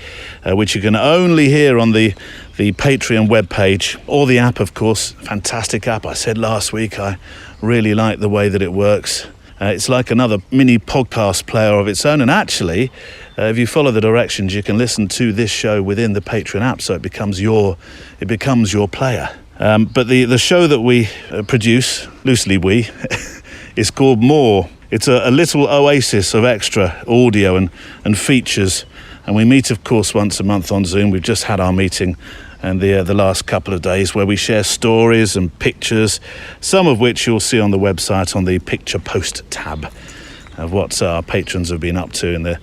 which you can only hear on the Patreon webpage or the app, of course. Fantastic app. I said last week I really like the way that it works. It's like another mini podcast player of its own. And actually, if you follow the directions, you can listen to this show within the Patreon app, so it becomes your player. But the show that we produce, loosely we, is called More. It's a little oasis of extra audio and features. And we meet, of course, once a month on Zoom. We've just had our meeting and the last couple of days, where we share stories and pictures, some of which you'll see on the website on the Picture Post tab of what our patrons have been up to in the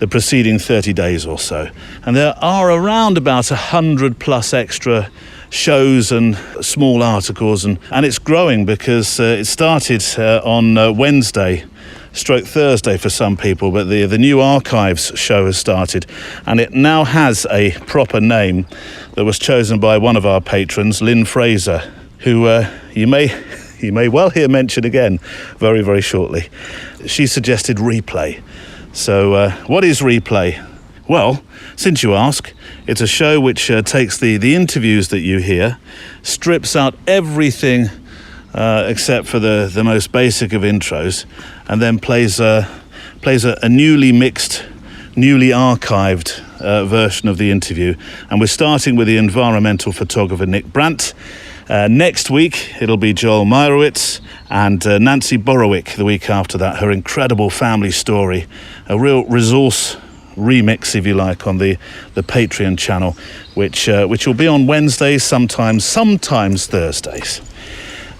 preceding 30 days or so. And there are around about 100 plus extra shows and small articles, and it's growing because it started on Wednesday / Thursday for some people, but the new archives show has started, and it now has a proper name that was chosen by one of our patrons, Lynn Fraser, who you may well hear mentioned again very, very shortly. She suggested Replay. So what is Replay? Well, since you ask, it's a show which takes the interviews that you hear, strips out everything except for the most basic of intros, and then plays a newly mixed, newly archived version of the interview. And we're starting with the environmental photographer Nick Brandt. Next week, it'll be Joel Meyerowitz and Nancy Borowick the week after that. Her incredible family story, a real resource remix, if you like, on the Patreon channel, which will be on Wednesdays, sometimes Thursdays.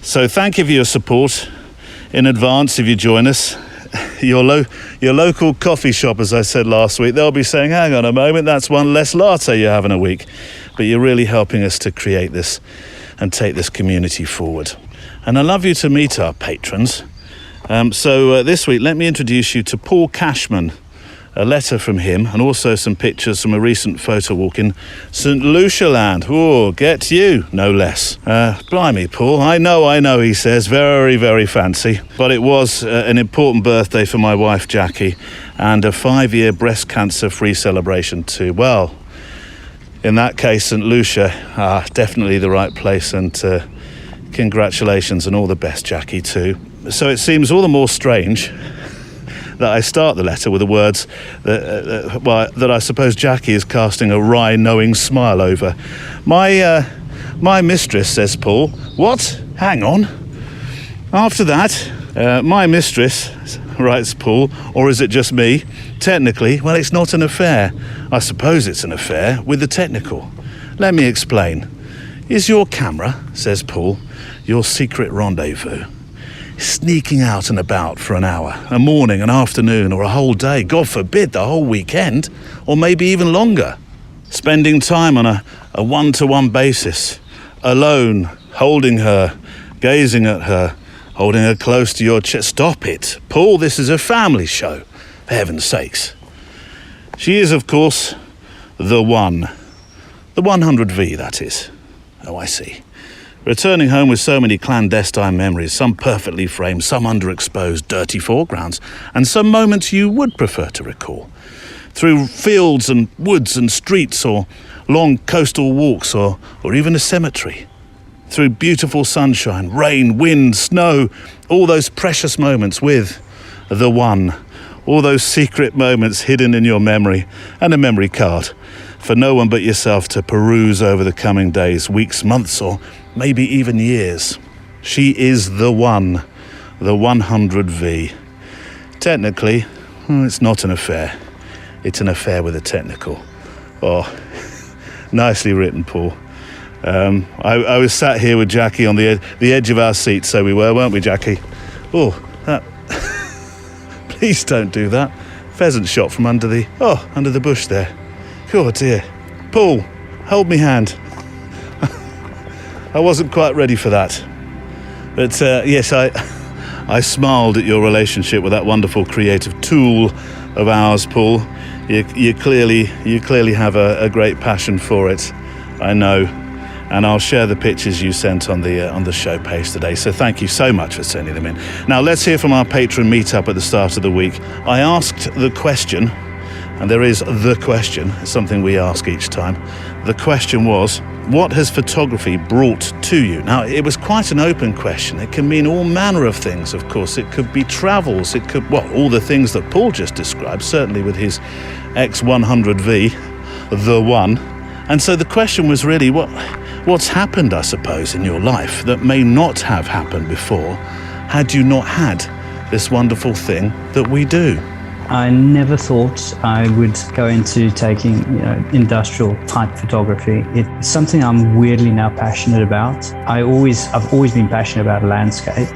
So thank you for your support in advance if you join us. Your local coffee shop, as I said last week, they'll be saying, hang on a moment, that's one less latte you're having a week. But you're really helping us to create this and take this community forward. And I'd love you to meet our patrons. So this week, let me introduce you to Paul Cashman, a letter from him, and also some pictures from a recent photo walk in St. Lucia land. Oh, get you, no less. Blimey, Paul, I know, he says, very, very fancy. But it was an important birthday for my wife, Jackie, and a 5-year breast cancer-free celebration too. Well, in that case, St. Lucia, definitely the right place, and congratulations and all the best, Jackie, too. So it seems all the more strange that I start the letter with the words that I suppose Jackie is casting a wry, knowing smile over. My mistress, says Paul. What? Hang on. After that, my mistress, writes Paul, or is it just me? Technically, well, it's not an affair. I suppose it's an affair with the technical. Let me explain. Is your camera, says Paul, your secret rendezvous? Sneaking out and about for an hour, a morning, an afternoon, or a whole day, God forbid, the whole weekend, or maybe even longer. Spending time on a one-to-one basis, alone, holding her, gazing at her, holding her close to your chest. Stop it, Paul, this is a family show, for heaven's sakes. She is, of course, the one. The 100V, that is. Oh, I see. Returning home with so many clandestine memories, some perfectly framed, some underexposed, dirty foregrounds, and some moments you would prefer to recall. Through fields and woods and streets, or long coastal walks, or even a cemetery. Through beautiful sunshine, rain, wind, snow, all those precious moments with the one. All those secret moments hidden in your memory, and a memory card for no one but yourself to peruse over the coming days, weeks, months, or maybe even years. She is the one, the 100V. Technically, it's not an affair. It's an affair with a technical. Oh, nicely written, Paul. I was sat here with Jackie on the edge of our seat, so we were, weren't we, Jackie? Oh, that... Please don't do that. Pheasant shot from under the bush there. Oh dear. Paul, hold me hand. I wasn't quite ready for that. But yes, I smiled at your relationship with that wonderful creative tool of ours, Paul. You clearly have a great passion for it, I know. And I'll share the pictures you sent on the show page today. So thank you so much for sending them in. Now let's hear from our patron meetup at the start of the week. I asked the question, and there is the question, it's something we ask each time. The question was, what has photography brought to you? Now, it was quite an open question. It can mean all manner of things, of course. It could be travels. It could, well, all the things that Paul just described, certainly with his X100V, the one. And so the question was really, what's happened, I suppose, in your life that may not have happened before had you not had this wonderful thing that we do? I never thought I would go into taking industrial type photography. It's something I'm weirdly now passionate about. I've always been passionate about landscape.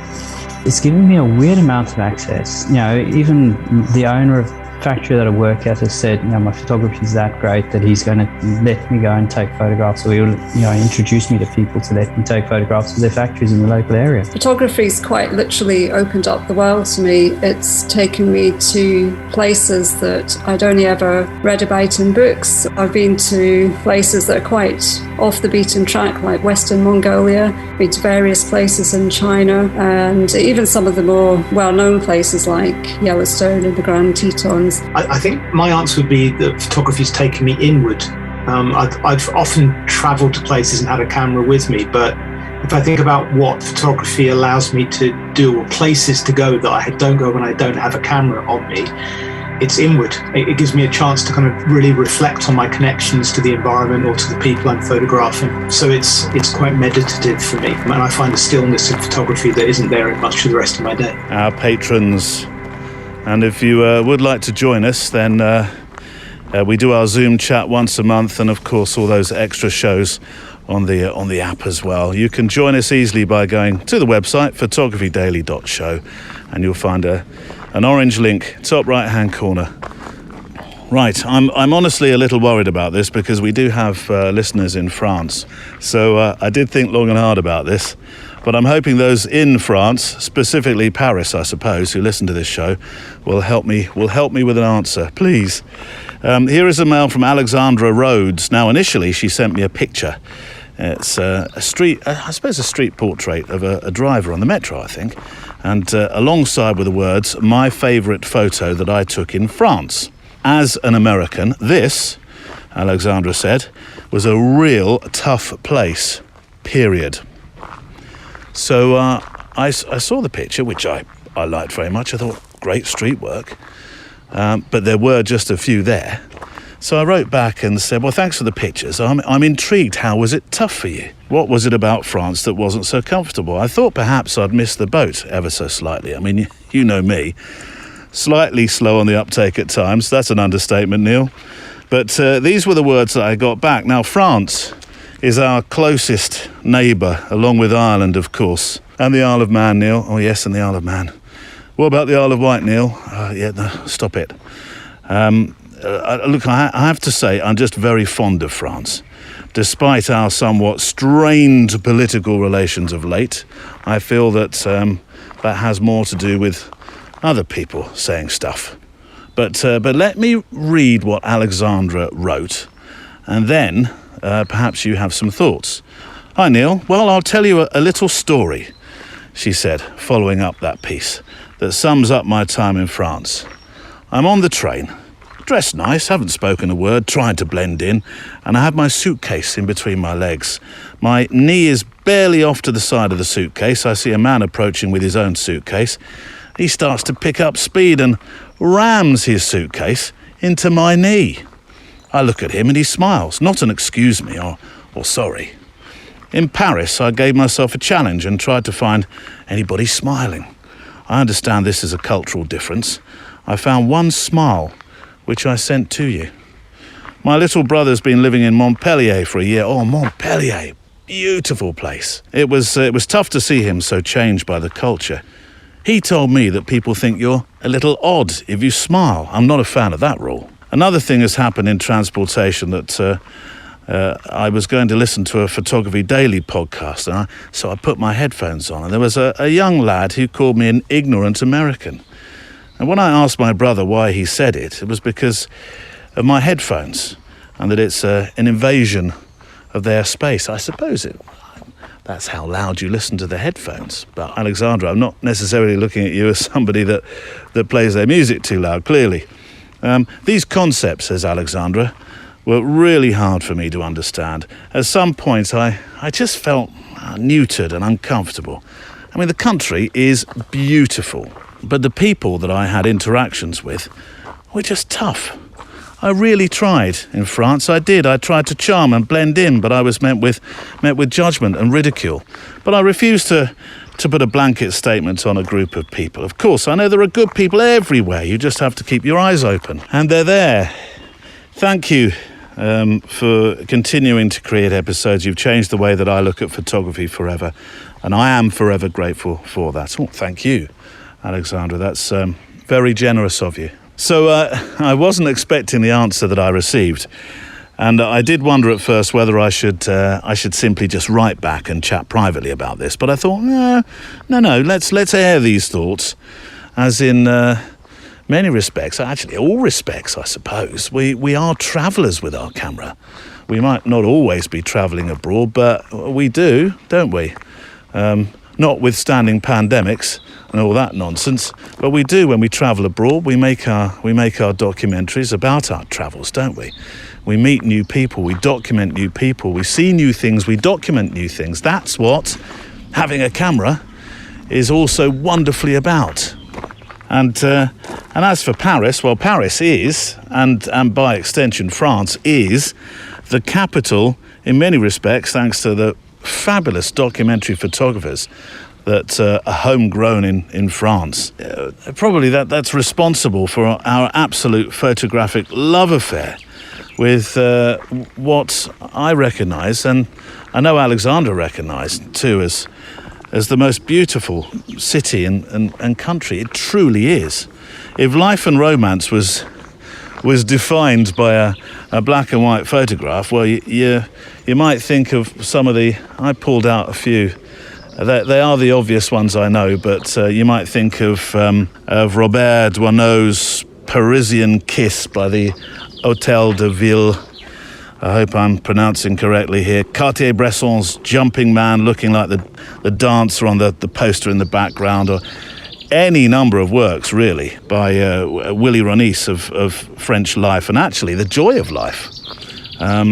It's given me a weird amount of access. Even the owner of factory that I work at has said, my photography is that great that he's going to let me go and take photographs, or he will, introduce me to people to let me take photographs of their factories in the local area. Photography's quite literally opened up the world to me. It's taken me to places that I'd only ever read about in books. I've been to places that are quite off the beaten track, like Western Mongolia, been to various places in China, and even some of the more well-known places like Yellowstone and the Grand Tetons. I think my answer would be that photography's taken me inward. I've often travelled to places and had a camera with me, but if I think about what photography allows me to do, or places to go that I don't go when I don't have a camera on me, it's inward. It gives me a chance to kind of really reflect on my connections to the environment or to the people I'm photographing. So it's quite meditative for me, and I find a stillness in photography that isn't there in much of the rest of my day. Our patrons. And if you would like to join us, then we do our Zoom chat once a month, and of course all those extra shows on the app as well. You can join us easily by going to the website photographydaily.show, and you'll find an orange link, top right-hand corner. Right, I'm honestly a little worried about this because we do have listeners in France. So I did think long and hard about this. But I'm hoping those in France, specifically Paris, I suppose, who listen to this show, will help me with an answer, please. Here is a mail from Alexandra Rhodes. Now, initially, she sent me a picture. It's a street portrait of a driver on the metro, I think, and alongside with the words, "My favourite photo that I took in France." As an American, this, Alexandra said, was a real tough place, period. So I saw the picture, which I liked very much. I thought, great street work. But there were just a few there. So I wrote back and said, well, thanks for the pictures. I'm intrigued. How was it tough for you? What was it about France that wasn't so comfortable? I thought perhaps I'd missed the boat ever so slightly. I mean, you know me. Slightly slow on the uptake at times. That's an understatement, Neil. But these were the words that I got back. Now, France is our closest neighbour, along with Ireland, of course. And the Isle of Man, Neil. Oh, yes, and the Isle of Man. What about the Isle of Wight, Neil? No, stop it. Look, I have to say, I'm just very fond of France. Despite our somewhat strained political relations of late, I feel that that has more to do with other people saying stuff. But let me read what Alexandra wrote, and then perhaps you have some thoughts. Hi, Neil. Well, I'll tell you a little story, she said, following up that piece, that sums up my time in France. I'm on the train, dressed nice, haven't spoken a word, trying to blend in, and I have my suitcase in between my legs. My knee is barely off to the side of the suitcase. I see a man approaching with his own suitcase. He starts to pick up speed and rams his suitcase into my knee. I look at him and he smiles, not an excuse me or sorry. In Paris, I gave myself a challenge and tried to find anybody smiling. I understand this is a cultural difference. I found one smile, which I sent to you. My little brother's been living in Montpellier for a year. Oh, Montpellier, beautiful place. It was tough to see him so changed by the culture. He told me that people think you're a little odd if you smile. I'm not a fan of that rule. Another thing has happened in transportation that I was going to listen to a Photography Daily podcast, and so I put my headphones on, and there was a young lad who called me an ignorant American. And when I asked my brother why he said it, it was because of my headphones, and that it's an invasion of their space. I suppose that's how loud you listen to the headphones. But Alexandra, I'm not necessarily looking at you as somebody that plays their music too loud, clearly. These concepts, says Alexandra, were really hard for me to understand. At some points, I just felt neutered and uncomfortable. I mean, the country is beautiful, but the people that I had interactions with were just tough. I really tried in France. I did. I tried to charm and blend in, but I was met with judgment and ridicule. But I refused to put a blanket statement on a group of people. Of course, I know there are good people everywhere. You just have to keep your eyes open. And they're there. Thank you for continuing to create episodes. You've changed the way that I look at photography forever. And I am forever grateful for that. Oh, thank you, Alexandra. That's very generous of you. So I wasn't expecting the answer that I received. And I did wonder at first whether I should simply just write back and chat privately about this. But I thought, no, let's air these thoughts. As in many respects, actually all respects, I suppose, we are travellers with our camera. We might not always be travelling abroad, but we do, don't we? Notwithstanding pandemics and all that nonsense, but we do when we travel abroad. We make our documentaries about our travels, don't we? We meet new people, we document new people, we see new things, we document new things. That's what having a camera is also wonderfully about. And as for Paris, well, Paris is, and by extension France is, the capital in many respects, thanks to the fabulous documentary photographers that are homegrown in France. Probably that's responsible for our absolute photographic love affair with what I recognise, and I know Alexandra recognised too, as the most beautiful city and country. It truly is. If life and romance was defined by a black and white photograph, well, you might think of some of the... I pulled out a few. They are the obvious ones, I know, but you might think of Robert Doisneau's Parisian Kiss by the Hôtel de Ville. I hope I'm pronouncing correctly here. Cartier-Bresson's Jumping Man, looking like the dancer on the poster in the background, or any number of works, really, by Willy Ronis of French life, and actually the joy of life. I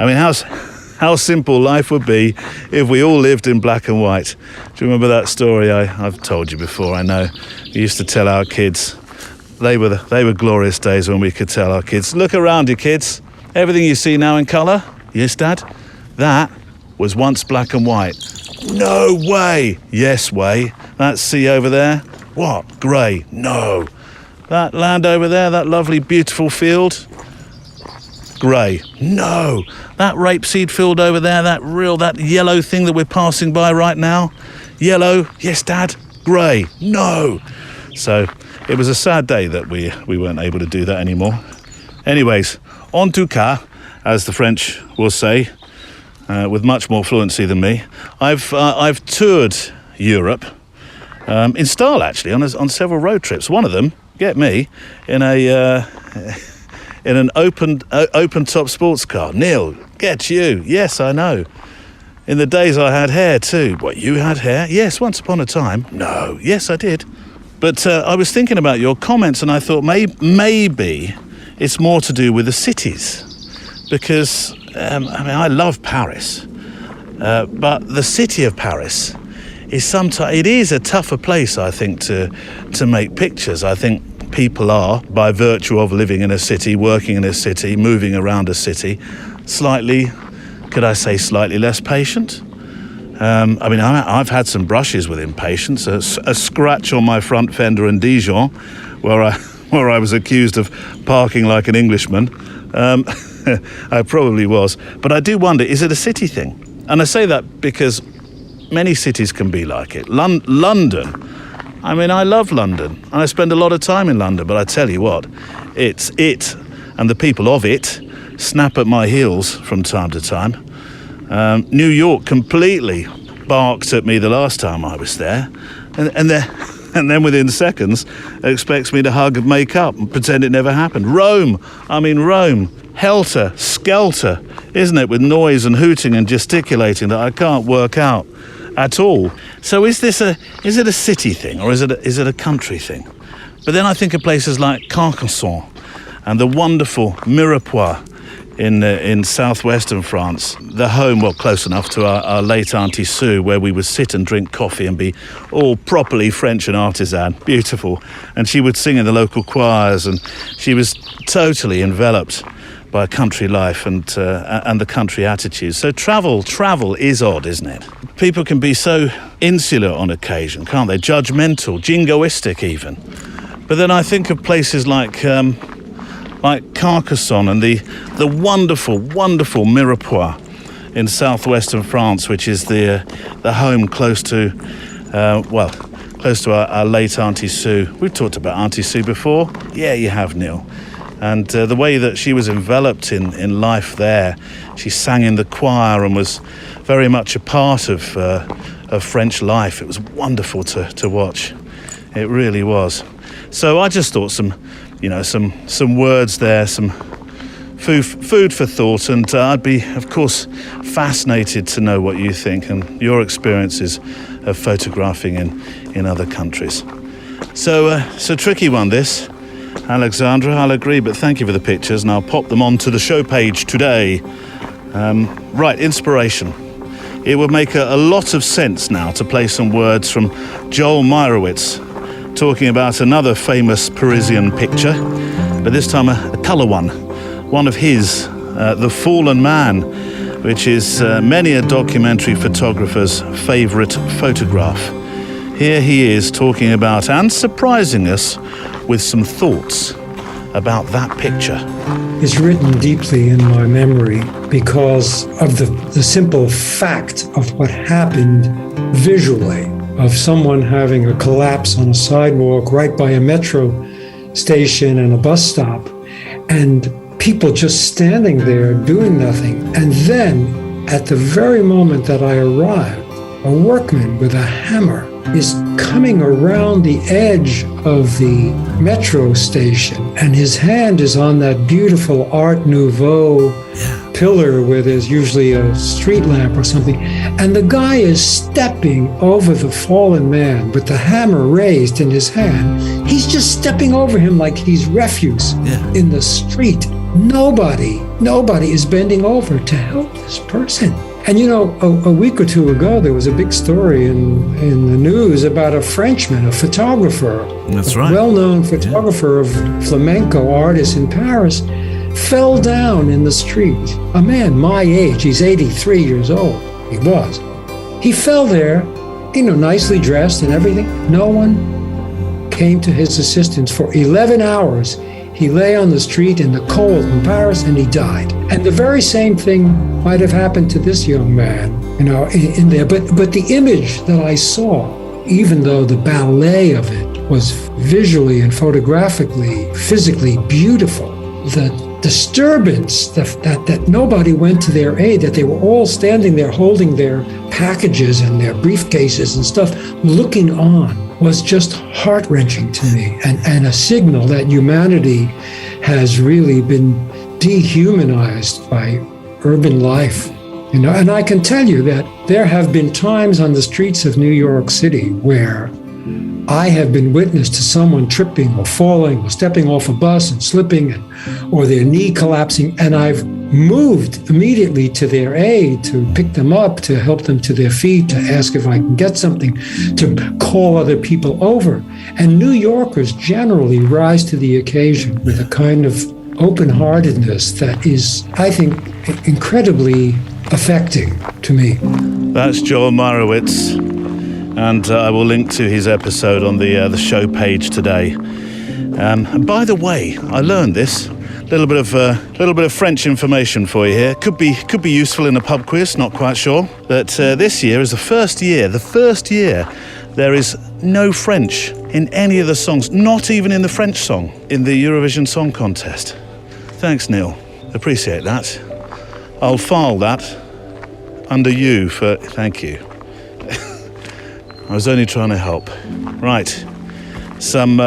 mean, how simple life would be if we all lived in black and white. Do you remember that story I've told you before? I know. We used to tell our kids. They were glorious days when we could tell our kids, look around you, kids. Everything you see now in colour, yes, Dad, that was once black and white. No way. Yes way. That sea over there, what? Grey. No. That land over there, that lovely beautiful field, grey. No. That rapeseed field over there, that yellow thing that we're passing by right now, yellow. Yes, Dad. Grey. No. So it was a sad day that we weren't able to do that anymore. Anyways, en tout cas, as the French will say, with much more fluency than me, I've toured Europe in style, actually, on several road trips. One of them, get me, in an open top sports car. Neil, get you. Yes, I know. In the days I had hair too. What, you had hair? Yes, once upon a time. No. Yes, I did. But I was thinking about your comments, and I thought maybe it's more to do with the cities, because I love Paris, but the city of Paris is it is a tougher place, I think, to make pictures. I think people are, by virtue of living in a city, working in a city, moving around a city, slightly less patient. I've had some brushes with impatience. A scratch on my front fender in Dijon, where I was accused of parking like an Englishman. I probably was. But I do wonder, is it a city thing? And I say that because many cities can be like it. London, I love London, and I spend a lot of time in London, but I tell you what, it and the people of it snap at my heels from time to time. New York completely barked at me the last time I was there, and then within seconds expects me to hug and make up and pretend it never happened. Rome, helter skelter, isn't it, with noise and hooting and gesticulating that I can't work out at all. So is it a city thing, or is it a country thing? But then I think of places like Carcassonne and the wonderful Mirepoix, in southwestern France, the home, well, close enough to our late Auntie Sue, where we would sit and drink coffee and be all properly French and artisan, beautiful. And she would sing in the local choirs, and she was totally enveloped by country life and the country attitude. So travel is odd, isn't it? People can be so insular on occasion, can't they? Judgmental, jingoistic even. But then I think of places like Carcassonne and the wonderful, wonderful Mirepoix in southwestern France, which is the home close to our late Auntie Sue. We've talked about Auntie Sue before. Yeah, you have, Neil. And the way that she was enveloped in life there, she sang in the choir and was very much a part of French life. It was wonderful to watch. It really was. So I just thought some words there, some food for thought, and I'd be, of course, fascinated to know what you think and your experiences of photographing in other countries. So tricky one, this. Alexandra, I'll agree, but thank you for the pictures, and I'll pop them onto the show page today. Right, inspiration. It would make a lot of sense now to play some words from Joel Meyerowitz, talking about another famous Parisian picture, but this time a colour one of his, The Fallen Man, which is many a documentary photographer's favourite photograph. Here he is talking about and surprising us with some thoughts about that picture. It's written deeply in my memory because of the simple fact of what happened visually, of someone having a collapse on a sidewalk right by a metro station and a bus stop, and people just standing there doing nothing. And then, at the very moment that I arrived, a workman with a hammer is coming around the edge of the metro station, and his hand is on that beautiful Art Nouveau pillar where there's usually a street lamp or something, and the guy is stepping over the fallen man with the hammer raised in his hand. He's just stepping over him like he's refuse in the street. Nobody is bending over to help this person. And a week or two ago, there was a big story in the news about a Frenchman, a photographer, well-known photographer of flamenco artists in Paris, fell down in the street. A man my age, he's 83 years old, he was. He fell there, nicely dressed and everything. No one came to his assistance for 11 hours. He lay on the street in the cold in Paris and he died. And the very same thing might have happened to this young man, in there. But the image that I saw, even though the ballet of it was visually and photographically, physically beautiful, the disturbance that nobody went to their aid, that they were all standing there holding their packages and their briefcases and stuff, looking on, was just heart-wrenching to me, and a signal that humanity has really been dehumanized by urban life. And I can tell you that there have been times on the streets of New York City where I have been witness to someone tripping or falling or stepping off a bus and slipping, or their knee collapsing, and I've moved immediately to their aid, to pick them up, to help them to their feet, to ask if I can get something, to call other people over. And New Yorkers generally rise to the occasion with a kind of open-heartedness that is, I think, incredibly affecting to me. That's Joel Meyerowitz, and I will link to his episode on the show page today. And by the way, I learned this. A little bit of French information for you here. Could be useful in a pub quiz, not quite sure. But this year is the first year there is no French in any of the songs, not even in the French song, in the Eurovision Song Contest. Thanks, Neil. Appreciate that. I'll file that under you for thank you. I was only trying to help. Right. Some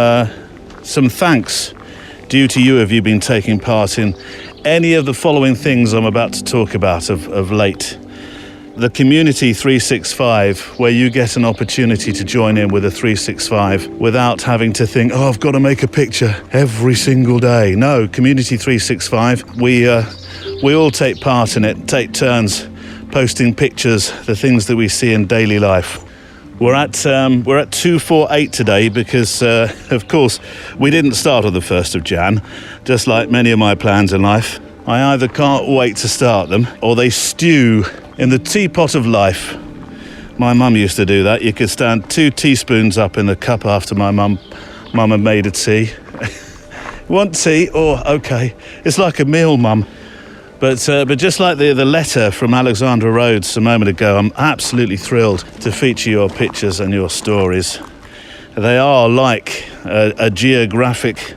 thanks due to you if you've been taking part in any of the following things I'm about to talk about of late. The Community 365, where you get an opportunity to join in with a 365 without having to think, I've got to make a picture every single day. No, Community 365, we we all take part in it, take turns posting pictures, the things that we see in daily life. We're at 248 today because, of course, we didn't start on the 1st of Jan, just like many of my plans in life. I either can't wait to start them or they stew in the teapot of life. My mum used to do that. You could stand 2 teaspoons up in the cup after my mum had made a tea. Want tea? Oh, okay. It's like a meal, Mum. But just like the letter from Alexandra Rhodes a moment ago, I'm absolutely thrilled to feature your pictures and your stories. They are like a geographic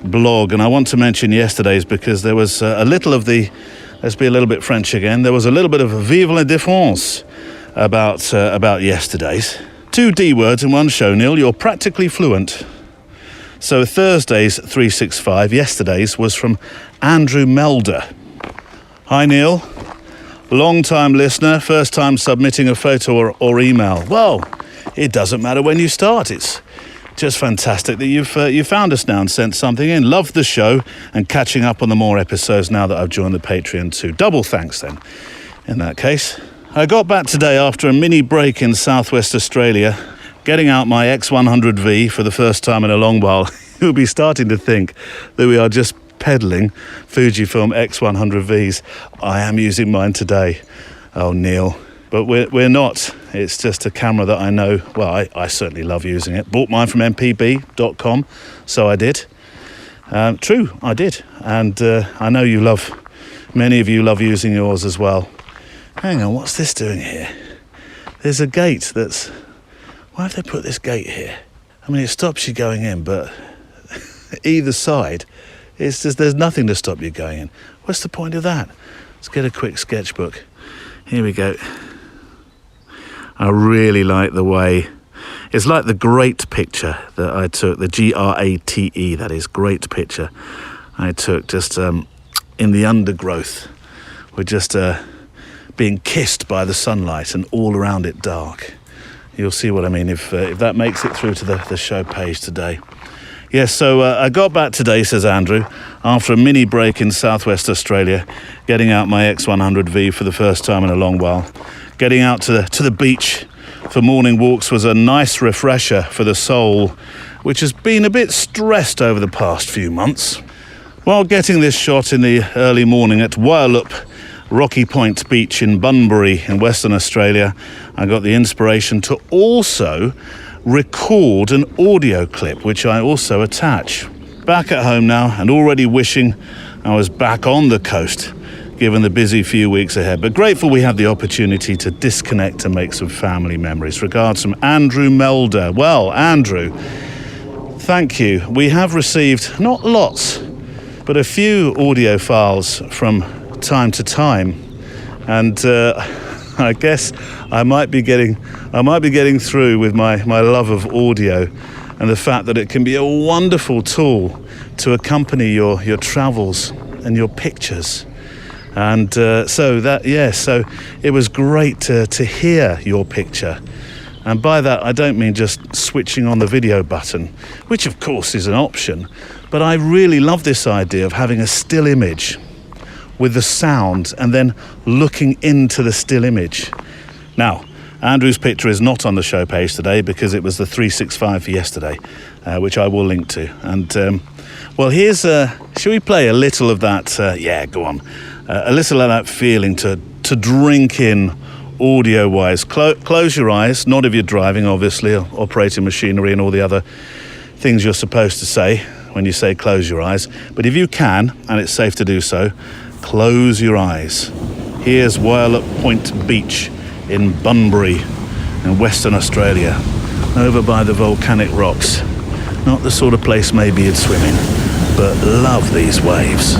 blog, and I want to mention yesterday's because there was a little of the, let's be a little bit French again, there was a little bit of vive la défense about yesterday's. 2 D words in one show, Neil, you're practically fluent. So Thursday's 365, yesterday's, was from Andrew Melder. Hi Neil, long-time listener, first time submitting a photo or email. Well, it doesn't matter when you start, it's just fantastic that you've found us now and sent something in. Love the show and catching up on the more episodes now that I've joined the Patreon too. Double thanks then, in that case. I got back today after a mini break in southwest Australia, getting out my X100V for the first time in a long while. You'll be starting to think that we are just peddling Fujifilm X100Vs. I am using mine today. Oh, Neil. But we're not. It's just a camera that I know, well, I certainly love using it. Bought mine from mpb.com, so I did. True, I did. And I know many of you love using yours as well. Hang on, what's this doing here? There's a gate why have they put this gate here? I mean, it stops you going in, but either side, it's just, there's nothing to stop you going in. What's the point of that? Let's get a quick sketchbook. Here we go. I really like the way, it's like the great picture that I took, the GRATE, that is, great picture I took just in the undergrowth. We're just being kissed by the sunlight and all around it dark. You'll see what I mean if that makes it through to the show page today. Yes, so I got back today, says Andrew, after a mini break in southwest Australia, getting out my X100V for the first time in a long while. Getting out to the beach for morning walks was a nice refresher for the soul, which has been a bit stressed over the past few months. While getting this shot in the early morning at Wyalup Rocky Point Beach in Bunbury in Western Australia, I got the inspiration to also record an audio clip, which I also attach. Back at home now and already wishing I was back on the coast, given the busy few weeks ahead, but grateful we had the opportunity to disconnect and make some family memories. Regards from Andrew Melder. Well, Andrew, thank you. We have received not lots, but a few audio files from time to time, and I guess I might be getting through with my love of audio and the fact that it can be a wonderful tool to accompany your travels and your pictures. And so it was great to hear your picture. And by that, I don't mean just switching on the video button, which of course is an option, but I really love this idea of having a still image with the sound and then looking into the still image. Now, Andrew's picture is not on the show page today because it was the 365 for yesterday, which I will link to. And well, here's shall we play a little of that? Yeah, go on. A little of that feeling to drink in audio-wise. Close your eyes, not if you're driving, obviously, or operating machinery and all the other things you're supposed to say when you say close your eyes. But if you can, and it's safe to do so, close your eyes. Here's Wyalup Point Beach in Bunbury in Western Australia, over by the volcanic rocks. Not the sort of place maybe you'd swim in, but love these waves.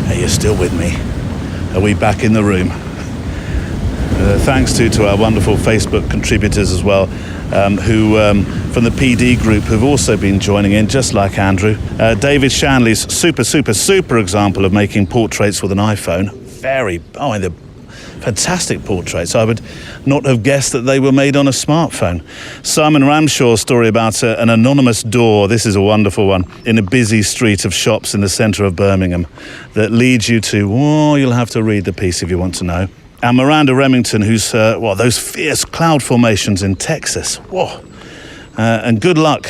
Are you still with me? Are we back in the room? Thanks to our wonderful Facebook contributors as well, who from the PD group who've also been joining in, just like Andrew. David Shanley's super example of making portraits with an iPhone. fantastic portraits. I would not have guessed that they were made on a smartphone. Simon Ramshaw's story about an anonymous door, this is a wonderful one, in a busy street of shops in the centre of Birmingham that leads you to, you'll have to read the piece if you want to know. And Miranda Remington, who's, those fierce cloud formations in Texas. Whoa. And good luck,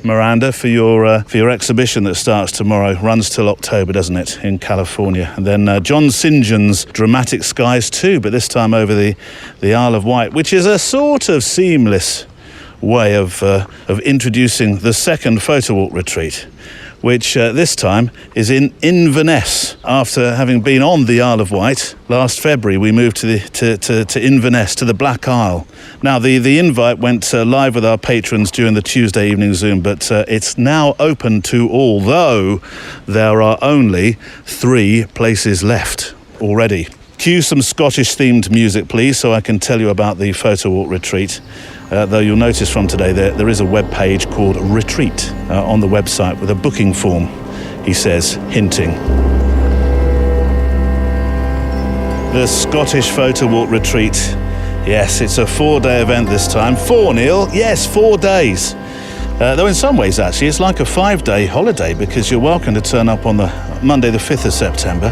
Miranda, for your exhibition that starts tomorrow. Runs till October, doesn't it, in California. And then John St. John's Dramatic Skies too, but this time over the Isle of Wight, which is a sort of seamless way of introducing the second Photowalk retreat, which this time is in Inverness. After having been on the Isle of Wight last February, we moved to Inverness, to the Black Isle. Now, the invite went live with our patrons during the Tuesday evening Zoom, but it's now open to all, though there are only 3 places left already. Cue some Scottish-themed music, please, so I can tell you about the Photowalk retreat. Though you'll notice from today there is a web page called Retreat on the website with a booking form, he says, hinting. The Scottish Photowalk retreat. Yes, it's a 4-day event this time. 4, Neil? Yes, 4 days. Though in some ways, actually, it's like a 5-day holiday because you're welcome to turn up on the Monday the 5th of September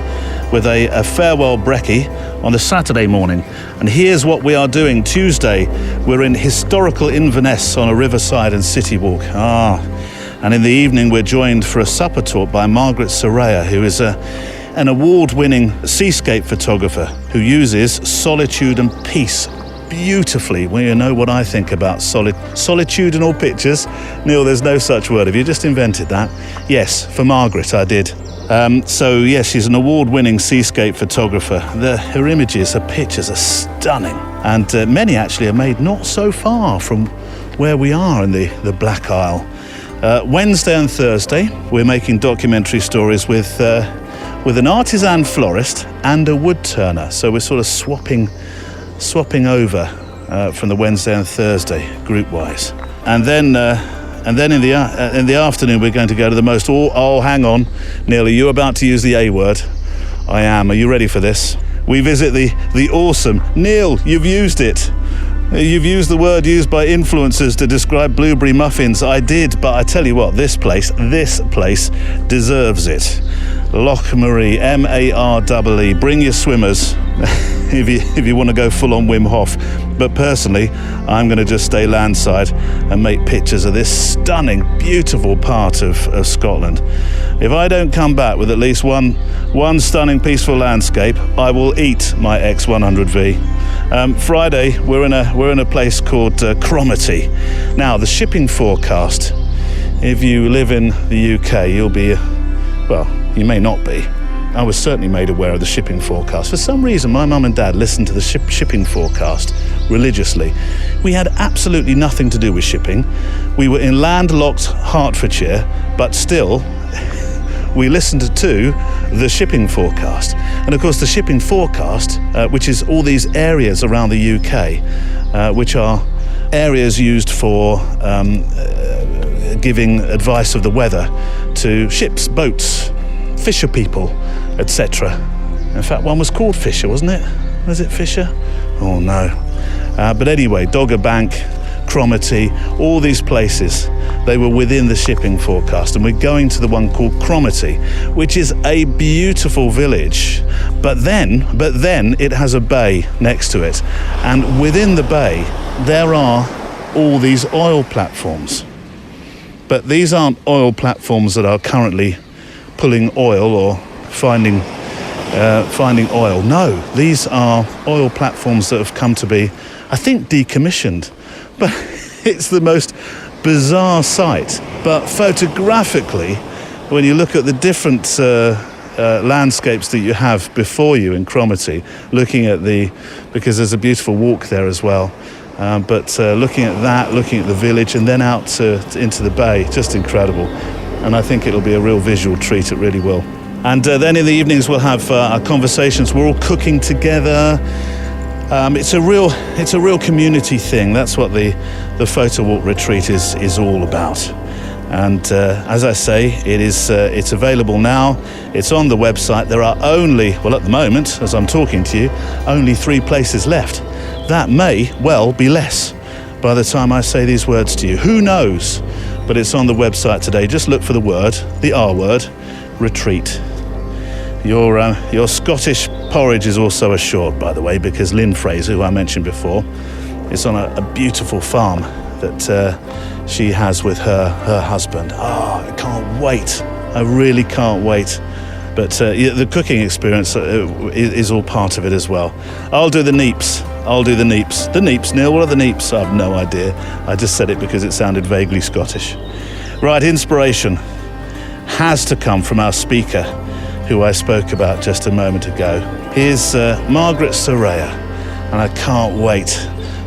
with a farewell brekkie on the Saturday morning. And here's what we are doing. Tuesday, we're in historical Inverness on a riverside and city walk. And in the evening, we're joined for a supper talk by Margaret Soraya, who is an award-winning seascape photographer who uses solitude and peace beautifully. Well, you know what I think about solitudinal pictures. Neil, there's no such word. Have you just invented that? Yes, for Margaret, I did. Yes, she's an award-winning seascape photographer. Her images, her pictures are stunning. And many actually are made not so far from where we are in the Black Isle. Wednesday and Thursday, we're making documentary stories with an artisan florist and a wood turner. So we're sort of swapping over from the Wednesday and Thursday group-wise. And then in the afternoon, we're going to go to the most... hang on. Neil, are you about to use the A word? I am. Are you ready for this? We visit the awesome... Neil, you've used it. You've used the word used by influencers to describe blueberry muffins. I did, but I tell you what, this place deserves it. Loch Marie, Maree. Bring your swimmers if you want to go full on Wim Hof. But personally, I'm going to just stay landside and make pictures of this stunning, beautiful part of Scotland. If I don't come back with at least one stunning, peaceful landscape, I will eat my X100V. Friday, we're in a place called Cromarty. Now, the shipping forecast. If you live in the UK, you'll be, you may not be. I was certainly made aware of the shipping forecast. For some reason, my mum and dad listened to the shipping forecast religiously. We had absolutely nothing to do with shipping. We were in landlocked Hertfordshire, but still, we listened to the shipping forecast. And of course, the shipping forecast, which is all these areas around the UK, which are areas used for giving advice of the weather to ships, boats, fisher people, etc. In fact, one was called Fisher, wasn't it? Was it Fisher? Oh no. But anyway, Dogger Bank, Cromarty, all these places, they were within the shipping forecast, and we're going to the one called Cromarty, which is a beautiful village, but then it has a bay next to it, and within the bay there are all these oil platforms. But these aren't oil platforms that are currently pulling oil or finding oil. No, these are oil platforms that have come to be, I think, decommissioned. But it's the most bizarre sight. But photographically, when you look at the different landscapes that you have before you in Cromarty, looking at because there's a beautiful walk there as well, but looking at that, looking at the village, and then out into the bay, just incredible. And I think it'll be a real visual treat, it really will. And then in the evenings we'll have our conversations. We're all cooking together. It's a real community thing. That's what the Photowalk retreat is all about. And as I say, it's available now. It's on the website. There are only, well, at the moment, as I'm talking to you, only 3 places left. That may well be less by the time I say these words to you. Who knows? But it's on the website today. Just look for the word, the R word, retreat. Your Scottish porridge is also assured, by the way, because Lynn Fraser, who I mentioned before, is on a beautiful farm that she has with her husband. I can't wait. I really can't wait. But the cooking experience is all part of it as well. I'll do the neeps. The neeps, Neil, what are the neeps? I have no idea. I just said it because it sounded vaguely Scottish. Right, inspiration has to come from our speaker, who I spoke about just a moment ago. Here's Margaret Soraya, and I can't wait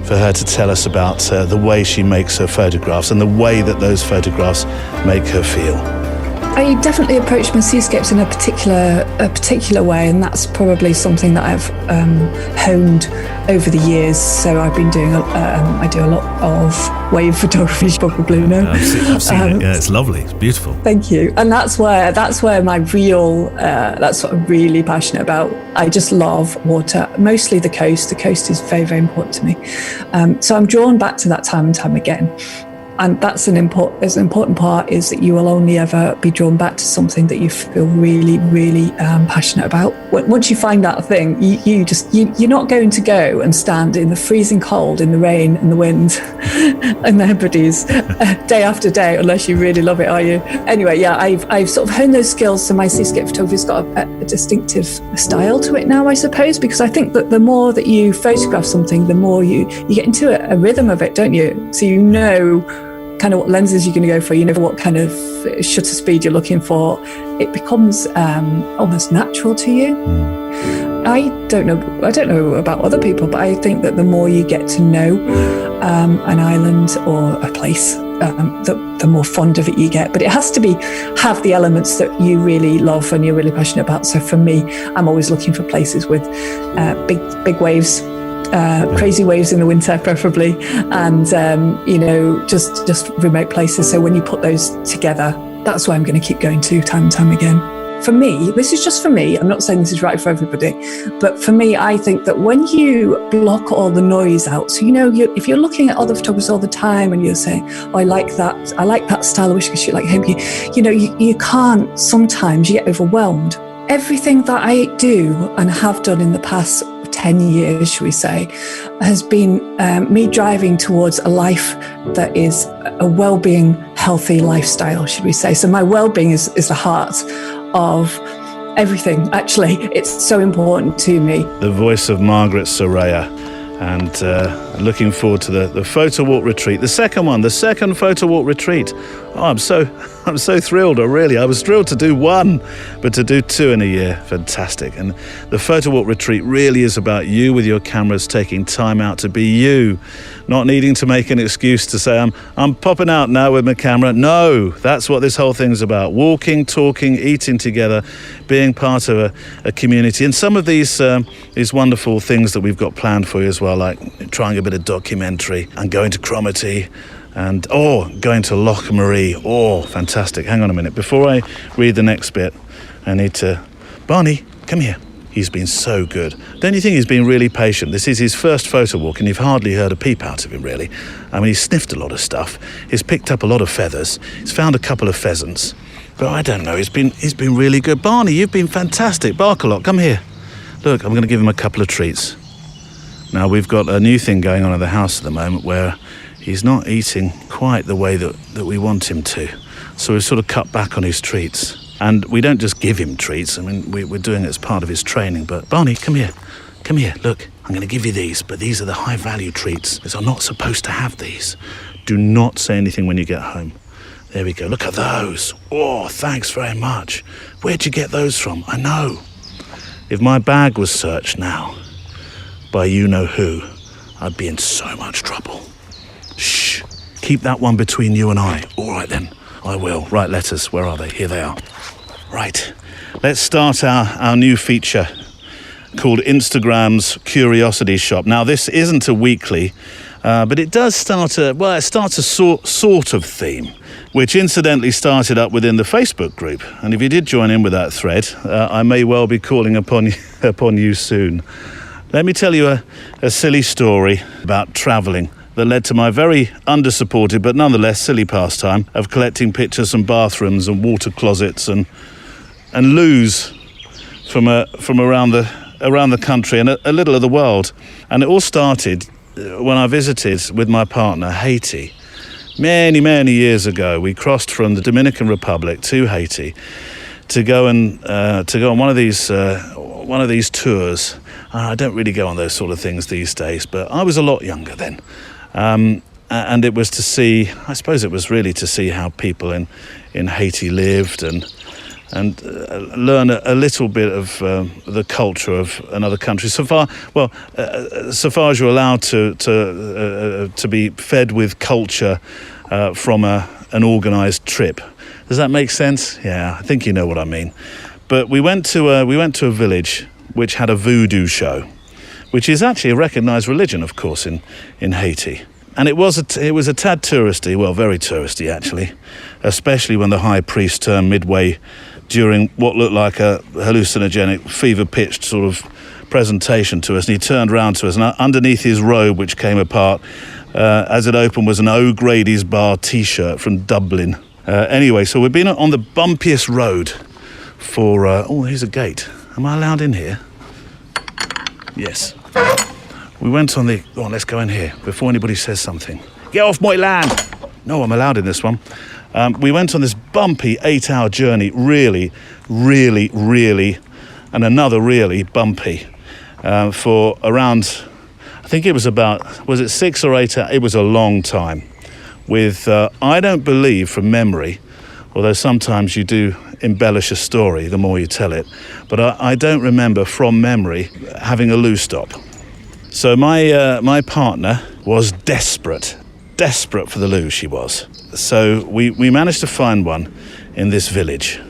for her to tell us about the way she makes her photographs and the way that those photographs make her feel. I definitely approach my seascapes in a particular way, and that's probably something that I've honed over the years. So I've been doing I do a lot of wave photography, you probably know. I've seen it. Yeah, it's lovely. It's beautiful. Thank you. And that's where my real that's what I'm really passionate about. I just love water, mostly the coast. The coast is very, very important to me. So I'm drawn back to that time and time again. And that's an important part, is that you will only ever be drawn back to something that you feel really, really passionate about. Once you find that thing, you're not going to go and stand in the freezing cold, in the rain and the wind and the Hebrides day after day, unless you really love it, are you? Anyway, yeah, I've sort of honed those skills, so my seascape photography's got a distinctive style to it now, I suppose, because I think that the more that you photograph something, the more you get into a rhythm of it, don't you? So you know kind of what lenses you're going to go for, you know what kind of shutter speed you're looking for. It becomes almost natural to you. I don't know about other people, but I think that the more you get to know an island or a place, the more fond of it you get. But it has to have the elements that you really love and you're really passionate about. So for me, I'm always looking for places with big waves. Crazy waves in the winter, preferably, and just remote places. So when you put those together, that's why I'm going to keep going to time and time again. For me, this is just for me. I'm not saying this is right for everybody, but for me, I think that when you block all the noise out, so if you're looking at other photographers all the time and you're saying, "Oh, I like that style. I wish I could shoot like him," you can't. Sometimes you get overwhelmed. Everything that I do and have done in the past 10 years, should we say, has been me driving towards a life that is a well-being, healthy lifestyle, should we say. So my well-being is the heart of everything, actually. It's so important to me. The voice of Margaret Soraya, and looking forward to the Photowalk retreat, the second Photowalk retreat. I'm so thrilled. I was thrilled to do one, but to do 2 in a year, fantastic. And the Photowalk retreat really is about you with your cameras taking time out to be you, not needing to make an excuse to say, I'm popping out now with my camera. No, that's what this whole thing's about. Walking, talking, eating together, being part of a community. And some of these wonderful things that we've got planned for you as well, like trying a bit of documentary and going to Cromarty, and going to Loch Marie. Fantastic. Hang on a minute. Before I read the next bit, I need to... Barney, come here. He's been so good. Don't you think he's been really patient? This is his first photo walk, and you've hardly heard a peep out of him, really. I mean, he's sniffed a lot of stuff. He's picked up a lot of feathers. He's found a couple of pheasants. But I don't know, he's been really good. Barney, you've been fantastic. Bark a lot. Come here. Look, I'm going to give him a couple of treats. Now, we've got a new thing going on at the house at the moment where he's not eating quite the way that we want him to. So we've sort of cut back on his treats. And we don't just give him treats. I mean, we're doing it as part of his training. But Barney, come here. Come here. Look, I'm going to give you these, but these are the high-value treats. Because I'm not supposed to have these. Do not say anything when you get home. There we go. Look at those. Thanks very much. Where'd you get those from? I know. If my bag was searched now by you-know-who, I'd be in so much trouble. Shh. Keep that one between you and I. All right, then. I will. Write letters. Where are they? Here they are. Right. Let's start our new feature called Instagram's Curiosity Shop. Now, this isn't a weekly But it does start a sort of theme, which incidentally started up within the Facebook group. And if you did join in with that thread, I may well be calling upon you soon. Let me tell you a silly story about travelling that led to my very under-supported but nonetheless silly pastime of collecting pictures from bathrooms and water closets and loos from around the country and a little of the world. And it all started when I visited with my partner Haiti. Many years ago, we crossed from the Dominican Republic to Haiti to go on one of these tours. I don't really go on those sort of things these days, but I was a lot younger then. And it was to see, I suppose it was really to see how people in Haiti lived and learn a little bit of the culture of another country. So far as you're allowed to be fed with culture from an organised trip. Does that make sense? Yeah, I think you know what I mean. But we went to a village which had a voodoo show, which is actually a recognised religion, of course, in Haiti. And it was a tad touristy, well, very touristy actually, especially when the high priest turned midway during what looked like a hallucinogenic, fever-pitched sort of presentation to us, and he turned round to us, and underneath his robe, which came apart, as it opened, was an O'Grady's Bar T-shirt from Dublin. Anyway, so we've been on the bumpiest road for... here's a gate. Am I allowed in here? Yes. We went on the... Go on, let's go in here before anybody says something. Get off my land! No, I'm allowed in this one. We went on this bumpy 8-hour journey, really, and another really bumpy, for around, I think it was about, was it 6 or 8 hours? It was a long time. With, I don't believe from memory, although sometimes you do embellish a story the more you tell it, but I don't remember from memory having a loo stop. So my partner was desperate for the loo, she was. So we managed to find one in this village,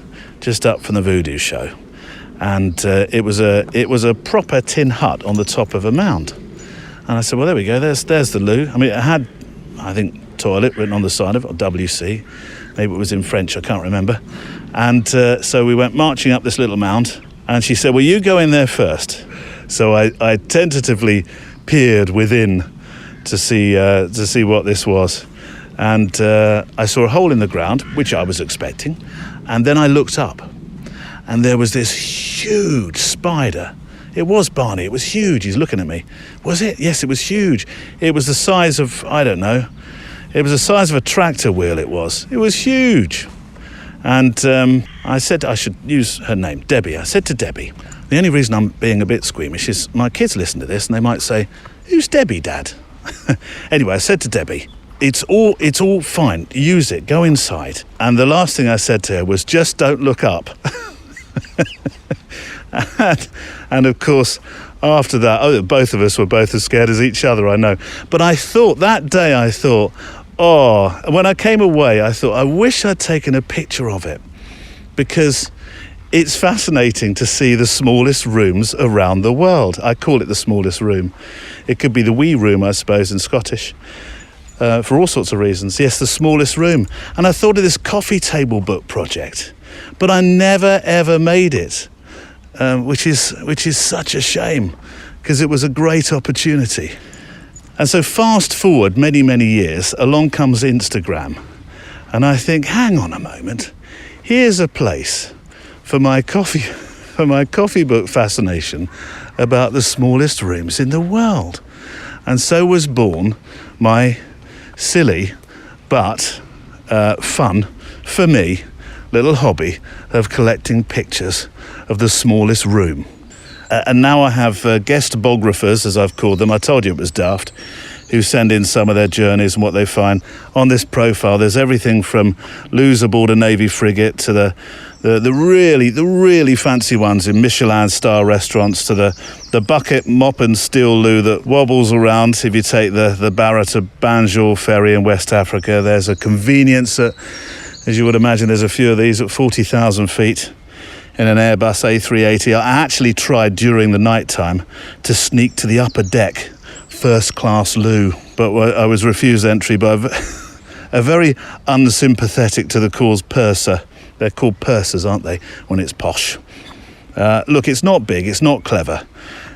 just up from the voodoo show, and it was a proper tin hut on the top of a mound. And I said, well, there we go. There's the loo. I mean, it had, I think, toilet written on the side of it, or WC. Maybe it was in French. I can't remember. And so we went marching up this little mound, and she said, well, you go in there first. So I tentatively peered within to see what this was. And I saw a hole in the ground, which I was expecting. And then I looked up, and there was this huge spider. It was Barney. It was huge. He's looking at me. Was it? Yes, it was huge. It was the size of, I don't know. It was the size of a tractor wheel, it was. It was huge. And I said I should use her name, Debbie. I said to Debbie, the only reason I'm being a bit squeamish is my kids listen to this and they might say, who's Debbie, Dad? Anyway, I said to Debbie, it's all fine. Use it. Go inside. And the last thing I said to her was, just don't look up. and of course, after that, both of us were both as scared as each other, I know. But I thought, that day, when I came away, I thought, I wish I'd taken a picture of it, because it's fascinating to see the smallest rooms around the world. I call it the smallest room. It could be the wee room, I suppose, in Scottish. For all sorts of reasons. Yes, the smallest room. And I thought of this coffee table book project, but I never ever made it, which is such a shame, because it was a great opportunity. And so fast forward many years, along comes Instagram, and I think, hang on a moment, here's a place for my coffee book fascination about the smallest rooms in the world. And so was born my silly but fun, for me, little hobby of collecting pictures of the smallest room. And now I have guest bographers, as I've called them. I told you it was daft, who send in some of their journeys and what they find. On this profile, there's everything from loos aboard a Navy frigate to the really fancy ones in Michelin star restaurants, to the bucket, mop and steel loo that wobbles around if you take the Barra to Banjul ferry in West Africa. There's a convenience at, as you would imagine, there's a few of these at 40,000 feet in an Airbus A380. I actually tried during the night time to sneak to the upper deck first-class loo, but I was refused entry by a very unsympathetic to the cause purser. They're called pursers, aren't they, when it's posh? Look, it's not big, it's not clever,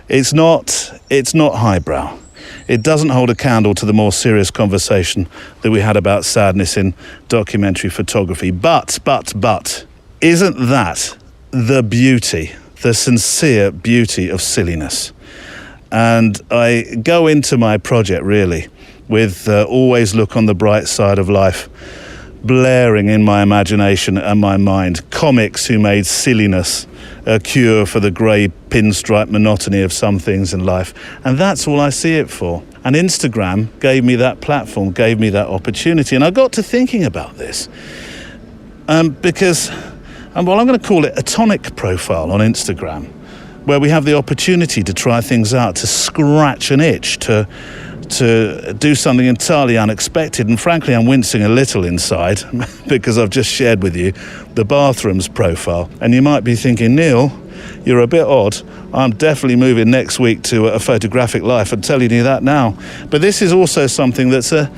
it's not highbrow. It doesn't hold a candle to the more serious conversation that we had about sadness in documentary photography. But, isn't that the beauty, the sincere beauty of silliness? And I go into my project really with always look on the bright side of life, blaring in my imagination and my mind. Comics who made silliness a cure for the grey pinstripe monotony of some things in life. And that's all I see it for. And Instagram gave me that platform, gave me that opportunity. And I got to thinking about this because, I'm going to call it a tonic profile on Instagram, where we have the opportunity to try things out, to scratch an itch, to do something entirely unexpected. And frankly, I'm wincing a little inside because I've just shared with you the bathrooms profile. And you might be thinking, Neil, you're a bit odd. I'm definitely moving next week to a photographic life. I'm telling you that now. But this is also something that's a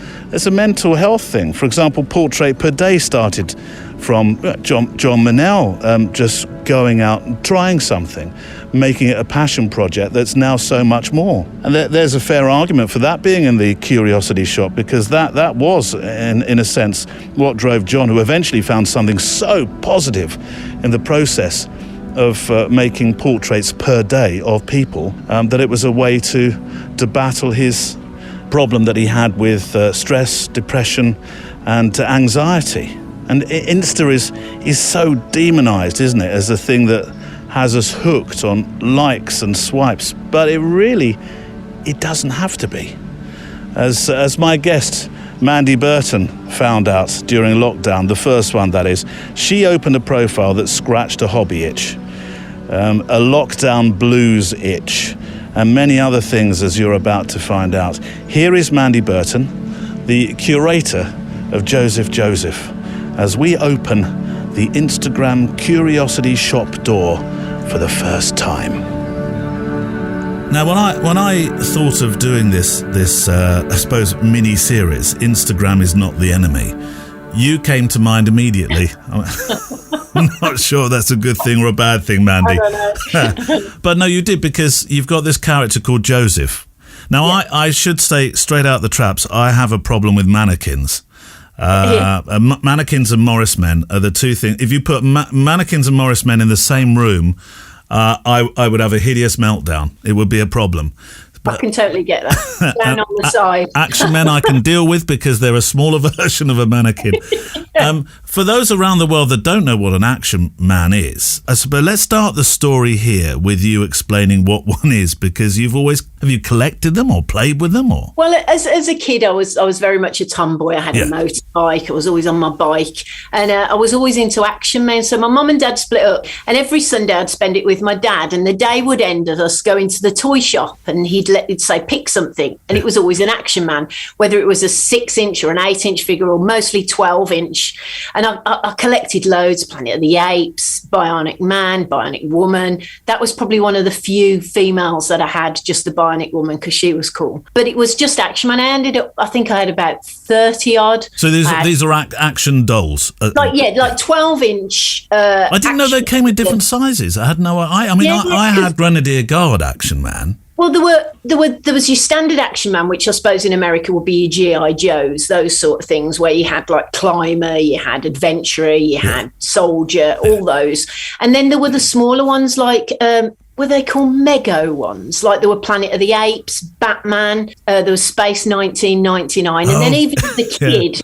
mental health thing. For example, Portrait Per Day started from John Manel, just going out and trying something, making it a passion project that's now so much more. And there's a fair argument for that being in the curiosity shop, because that was, in a sense, what drove John, who eventually found something so positive in the process of making portraits per day of people, that it was a way to battle his problem that he had with stress, depression, and anxiety. And Insta is so demonized, isn't it, as a thing that has us hooked on likes and swipes, but it doesn't have to be. As my guest Mandy Burton found out during lockdown, the first one that is, she opened a profile that scratched a hobby itch, a lockdown blues itch, and many other things, as you're about to find out. Here is Mandy Burton, the curator of Joseph, as we open the Instagram curiosity shop door for the first time. Now, when I thought of doing this I suppose mini series, Instagram is not the enemy, you came to mind immediately. I'm not sure that's a good thing or a bad thing, Mandy. I don't know. But no, you did, because you've got this character called Joseph. Now, yeah. I should say straight out the traps, I have a problem with mannequins. Mannequins and Morris men are the two things. If you put mannequins and Morris men in the same room, I would have a hideous meltdown. It would be a problem. But I can totally get that. Down on the side. Action men I can deal with because they're a smaller version of a mannequin. For those around the world that don't know what an action man is, but let's start the story here with you explaining what one is, because have you collected them or played with them or? Well, as a kid, I was very much a tomboy. I had a motorbike. I was always on my bike, and I was always into action men. So my mum and dad split up, and every Sunday I'd spend it with my dad, and the day would end at us going to the toy shop, and he'd say pick something, and it was always an action man, whether it was a 6-inch or an 8-inch figure, or mostly 12-inch. And I collected loads: Planet of the Apes, Bionic Man, Bionic Woman. That was probably one of the few females that I had, just the Bionic Woman, because she was cool. But it was just action man. I think I had about 30 odd. So these are action dolls, like 12-inch. I didn't know they came in different sizes. I had no. I had Grenadier Guard Action Man. Well, there was your standard action man, which I suppose in America would be your G.I. Joes, those sort of things, where you had like climber, you had adventurer, you had soldier, all those. And then there were the smaller ones, like were they called Mego ones? Like there were Planet of the Apes, Batman, there was Space 1999. And then even as a kid,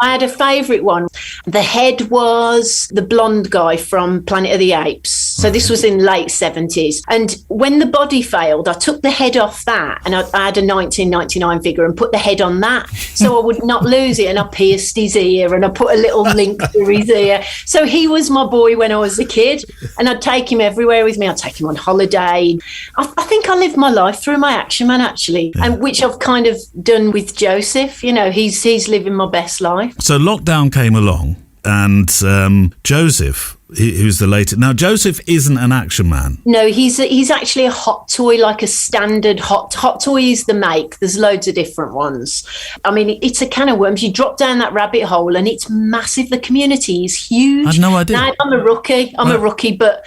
I had a favourite one. The head was the blonde guy from Planet of the Apes. So this was in late 70s. And when the body failed, I took the head off that, and I had a 1999 figure and put the head on that so I would not lose it. And I pierced his ear, and I put a little link through his ear. So he was my boy when I was a kid, and I'd take him everywhere with me. I'd take him on holiday. I think I lived my life through my action man, actually, and which I've kind of done with Joseph. You know, he's living my best life. So lockdown came along, and Joseph who's the latest. Now, Joseph isn't an action man. No, he's actually a hot toy, like a standard hot toy is the make. There's loads of different ones. I mean, it's a can of worms. You drop down that rabbit hole and it's massive. The community is huge. I had no idea. Now, I'm a rookie, but,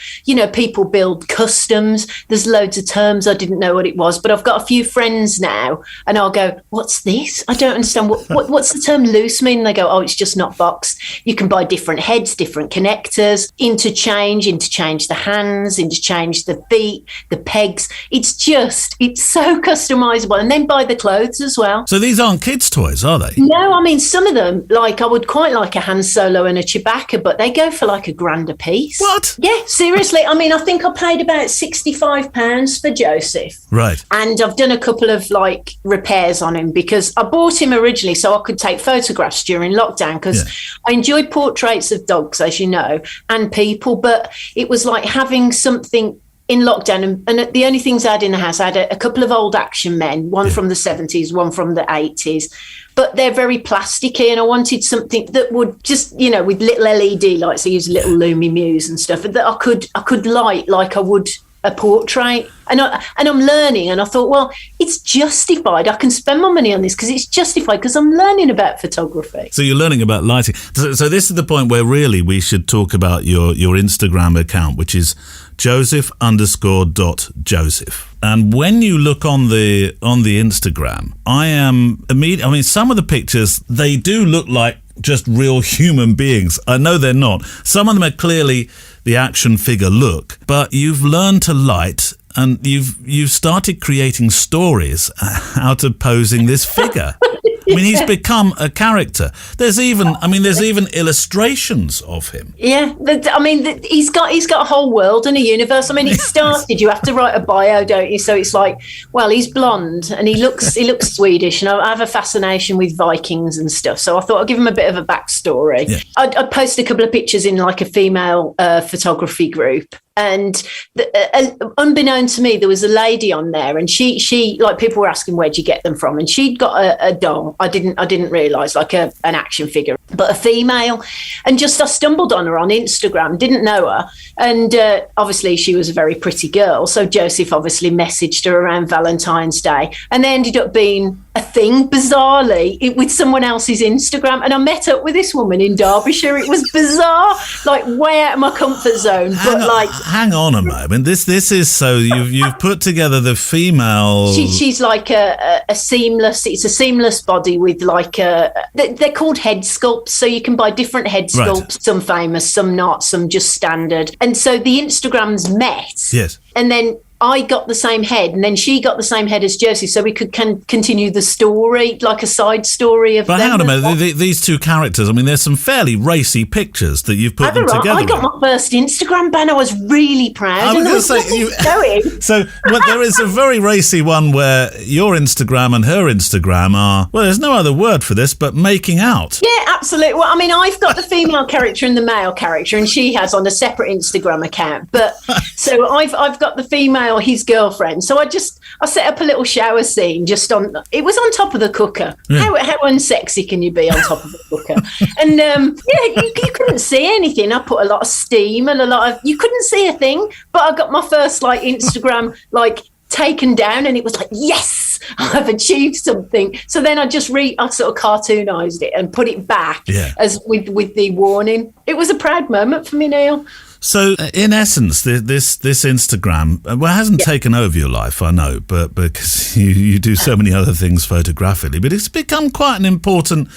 people build customs. There's loads of terms. I didn't know what it was, but I've got a few friends now and I'll go, what's this? I don't understand. What's the term loose mean? And they go, oh, it's just not boxed. You can buy different heads, different connectors, interchange the hands, interchange the feet, the pegs. It's so customizable, and then buy the clothes as well. So these aren't kids' toys, are they? No, I mean, some of them, like I would quite like a Han Solo and a Chewbacca, but they go for like £1,000 a piece. What? Yeah, seriously. I mean, I think I paid about £65 for Joseph. Right. And I've done a couple of like repairs on him because I bought him originally so I could take photographs during lockdown because I enjoy portraits of dogs, as you know, and people, but it was like having something in lockdown, and the only things I had in the house, I had a couple of old action men, one from the 70s, one from the 80s, but they're very plasticky, and I wanted something that would just, with little LED lights. I use little Lumi Muse and stuff that I could light like I would a portrait, and I'm learning, and I thought, well, it's justified. I can spend my money on this because it's justified because I'm learning about photography. So you're learning about lighting. So this is the point where really we should talk about your Instagram account, which is Joseph_.Joseph. And when you look on the Instagram, some of the pictures, they do look like just real human beings. I know they're not. Some of them are clearly the action figure look, but you've learned to light and you've started creating stories out of posing this figure. I mean, he's become a character. There's even illustrations of him. Yeah, he's got a whole world and a universe. I mean, it started. You have to write a bio, don't you? So it's like, well, he's blonde and he looks Swedish, and I have a fascination with Vikings and stuff. So I thought I'd give him a bit of a backstory. Yeah. I'd post a couple of pictures in like a female photography group. And unbeknown to me, there was a lady on there, and she like, people were asking where'd you get them from, and she'd got a doll. I didn't realise, like an action figure, but a female. And just I stumbled on her on Instagram, didn't know her, and obviously she was a very pretty girl. So Joseph obviously messaged her around Valentine's Day, and they ended up being a thing, bizarrely, with someone else's Instagram. And I met up with this woman in Derbyshire. It was bizarre, like way out of my comfort zone. Hang on a moment. This is so you've put together the female. She's like a seamless. It's a seamless body with like they're called head sculpts. So you can buy different head sculpts. Right. Some famous, some not, some just standard. And so the Instagrams met. Yes. And then I got the same head, and then she got the same head as Josie, so we could continue the story, like a side story of them. But hang on a minute, these two characters, I mean, there's some fairly racy pictures that you've put them together. I got my first Instagram ban. I was really proud. I was going to say, so there is a very racy one where your Instagram and her Instagram are, well, there's no other word for this, but making out. Yeah, absolutely. Well, I mean, I've got the female character and the male character, and she has on a separate Instagram account. But so I've got the female, his girlfriend. So I set up a little shower scene it was on top of the cooker. Yeah. How unsexy can you be on top of the cooker? And you couldn't see anything. I put a lot of steam and you couldn't see a thing, but I got my first like Instagram like taken down, and it was like, yes, I've achieved something. So then I sort of cartoonized it and put it back as with the warning. It was a proud moment for me, Neil. So, in essence, this Instagram, well, it hasn't taken over your life, I know, but because you do so many other things photographically, but it's become quite an important,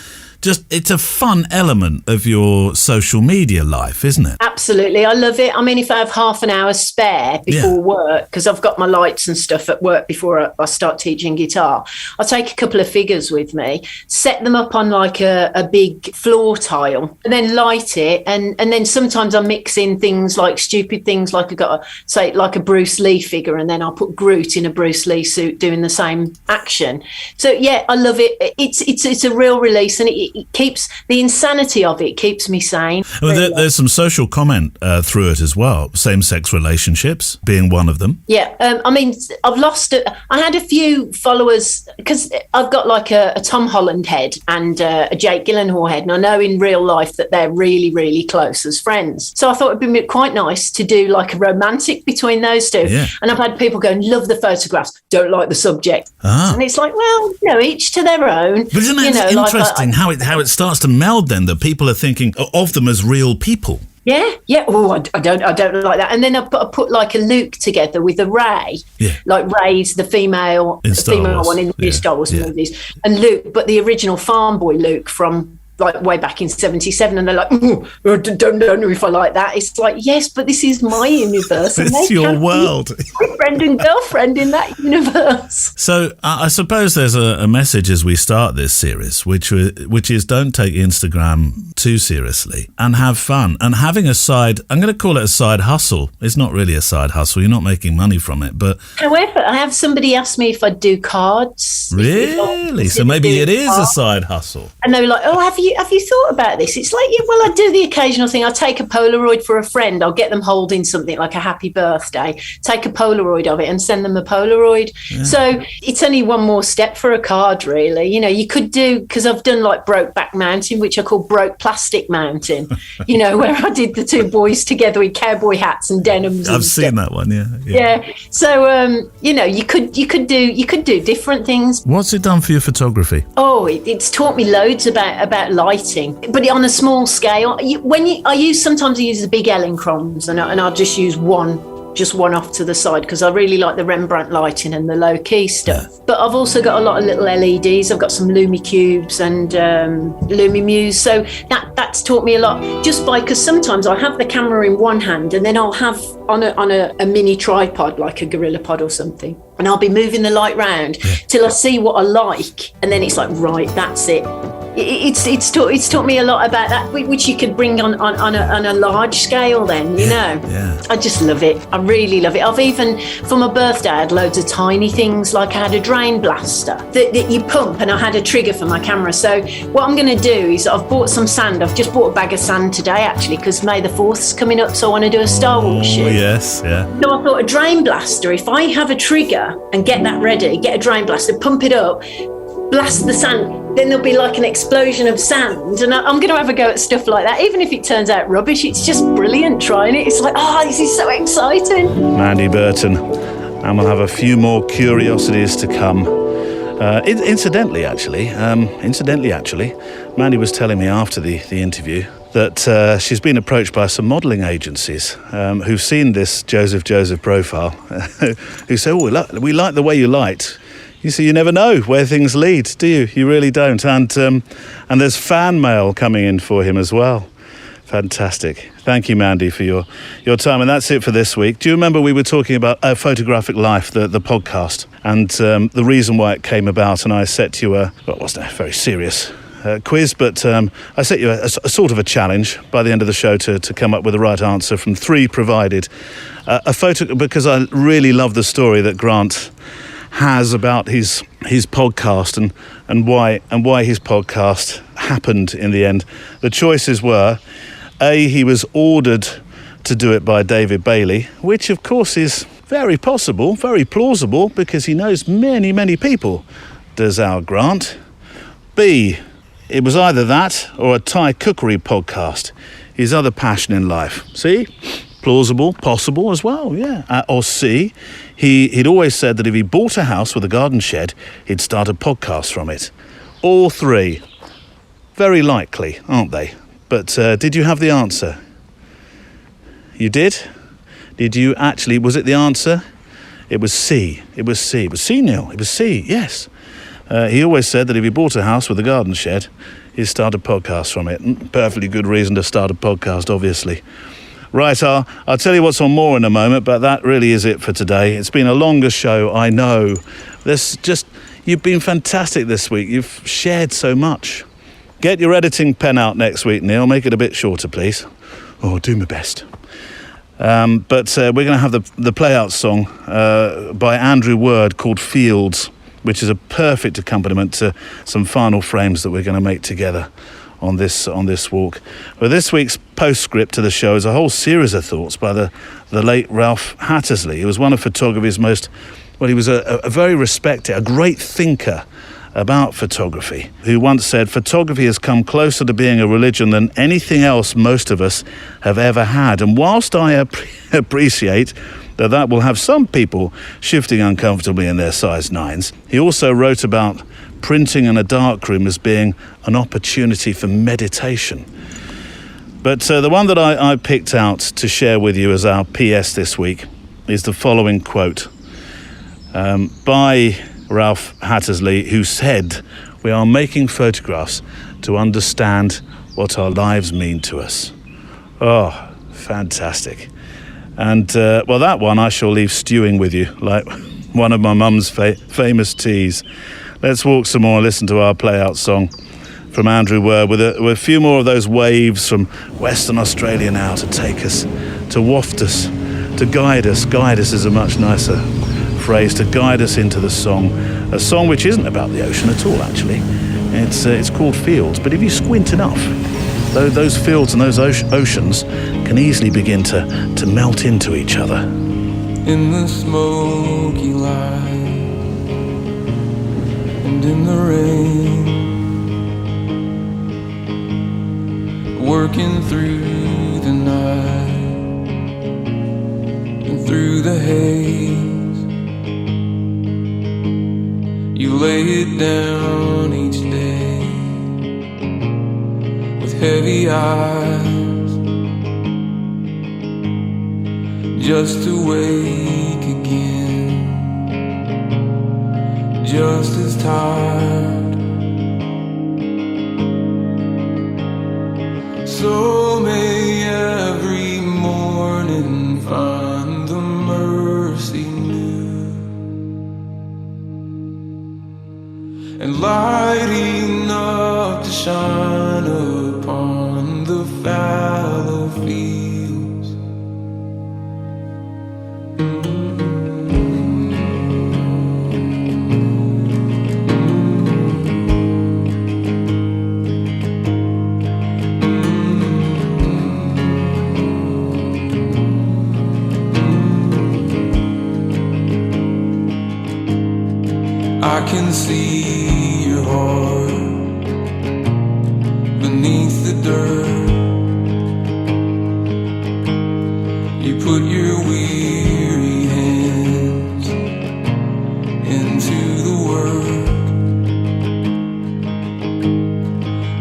it's a fun element of your social media life, isn't it? Absolutely. I love it. I mean, if I have half an hour spare before work, because I've got my lights and stuff at work before I start teaching guitar, I'll take a couple of figures with me, set them up on like a big floor tile, and then light it. And then sometimes I mix in things like stupid things, like I got like a Bruce Lee figure, and then I'll put Groot in a Bruce Lee suit doing the same action. So yeah, I love it. It's a real release, and it keeps the insanity of it keeps me sane. Well, there's some social comment through it as well. Same-sex relationships being one of them. Yeah, I mean, I've lost it. I had a few followers because I've got like a Tom Holland head and a Jake Gyllenhaal head, and I know in real life that they're really, really close as friends. So I thought it'd be quite nice to do like a romantic between those two. Yeah. And I've had people going, love the photographs, don't like the subject. And it's like, well, each to their own. But isn't it interesting how it starts to meld then, that people are thinking of them as real people? Yeah. Oh, I don't like that. And then I put like a Luke together with a Rey. Yeah. Like Rey's the female one in the new Star Wars movies, and Luke, but the original farm boy Luke from like way back in 77, and they're like, I don't know if I like that. It's like, yes, but this is my universe. It's your world. Boyfriend and girlfriend in that universe. So I suppose there's a message as we start this series, which is don't take Instagram too seriously and have fun. And having a side, I'm going to call it a side hustle. It's not really a side hustle. You're not making money from it. But however, I have somebody ask me if I do cards. Really? So maybe it is a side hustle. And they were like, oh, have you thought about this? It's like, yeah, well, I do the occasional thing. I'll take a Polaroid for a friend. I'll get them holding something like a happy birthday, take a Polaroid of it and send them a Polaroid. Yeah. So it's only one more step for a card, really. You know, you could do, because I've done like Brokeback Mountain, which I call Broke Plastic Mountain, you know, where I did the two boys together with cowboy hats and denims. I've seen that one, yeah. So, you know, you could do different things. What's it done for your photography? Oh, it's taught me loads about lighting, but on a small scale. I use the big Elinchroms, and I'll just use one off to the side because I really like the Rembrandt lighting and the low key stuff. But I've also got a lot of little LEDs. I've got some Lumi Cubes and Lumi Muse. So that's taught me a lot, just because sometimes I have the camera in one hand and then I'll have on a mini tripod like a Gorilla Pod or something, and I'll be moving the light round till I see what I like, and then it's like, right, that's it. It's taught me a lot about that, which you could bring on a large scale then, you know. Yeah. I just love it. I really love it. I've even, for my birthday, I had loads of tiny things, like I had a drain blaster that you pump, and I had a trigger for my camera. So what I'm going to do is I've bought some sand. I've just bought a bag of sand today, actually, because May the 4th's coming up, so I want to do a Star Wars shoot. Yes, yeah. So I thought, a drain blaster, if I have a trigger and get that ready, get a drain blaster, pump it up, blast the sand, then there'll be like an explosion of sand, and I'm going to have a go at stuff like that. Even if it turns out rubbish, it's just brilliant trying it. It's like, this is so exciting. Mandy Burton, and we'll have a few more curiosities to come. Incidentally, actually, Mandy was telling me after the interview that she's been approached by some modelling agencies who've seen this Joseph profile, who say, we like the way you light. You see, you never know where things lead, do you? You really don't. And there's fan mail coming in for him as well. Fantastic. Thank you, Mandy, for your time. And that's it for this week. Do you remember we were talking about Photographic Life, the podcast, and the reason why it came about? And I set you it wasn't a very serious quiz, but I set you a sort of a challenge by the end of the show to come up with the right answer from 3 provided. A photo, because I really love the story that Grant has about his podcast and why his podcast happened in the end. The choices were: A, he was ordered to do it by David Bailey, which of course is very possible, very plausible, because he knows many, many people, does our Grant. B, it was either that or a Thai cookery podcast, his other passion in life. See? Plausible, possible as well, yeah. Or C, he'd always said that if he bought a house with a garden shed, he'd start a podcast from it. All 3. Very likely, aren't they? But did you have the answer? You did? Did you actually? Was it the answer? It was C. It was C, Neil. It was C, yes. He always said that if he bought a house with a garden shed, he'd start a podcast from it. Perfectly good reason to start a podcast, obviously. Right, I'll tell you what's on more in a moment, but that really is it for today. It's been a longer show, I know. You've been fantastic this week. You've shared so much. Get your editing pen out next week, Neil. Make it a bit shorter, please. Oh, do my best. But we're going to have the play-out song by Andrew Word called Fields. which is a perfect accompaniment to some final frames that we're going to make together on this walk. But this week's postscript to the show is a whole series of thoughts by the late Ralph Hattersley. He was one of photography's he was a very respected, a great thinker about photography, who once said, "Photography has come closer to being a religion than anything else most of us have ever had." And whilst I appreciate that will have some people shifting uncomfortably in their size 9s, he also wrote about printing in a darkroom as being an opportunity for meditation. But the one that I picked out to share with you as our PS this week is the following quote by Ralph Hattersley, who said, "We are making photographs to understand what our lives mean to us." Oh, fantastic. And, that one I shall leave stewing with you, like one of my mum's famous teas. Let's walk some more and listen to our play-out song from Andrew Word with a few more of those waves from Western Australia now to take us, to waft us, to guide us. Guide us is a much nicer phrase, to guide us into the song. A song which isn't about the ocean at all, actually. It's called Fields, but if you squint enough, those fields and those oceans can easily begin to melt into each other. In the smoky light and in the rain, working through the night and through the haze, you lay it down each day with heavy eyes, just to wake again, just as tired. So may every morning find the mercy new, and light enough to shine upon the fallow fields. I can see your heart beneath the dirt. You put your weary hands into the work,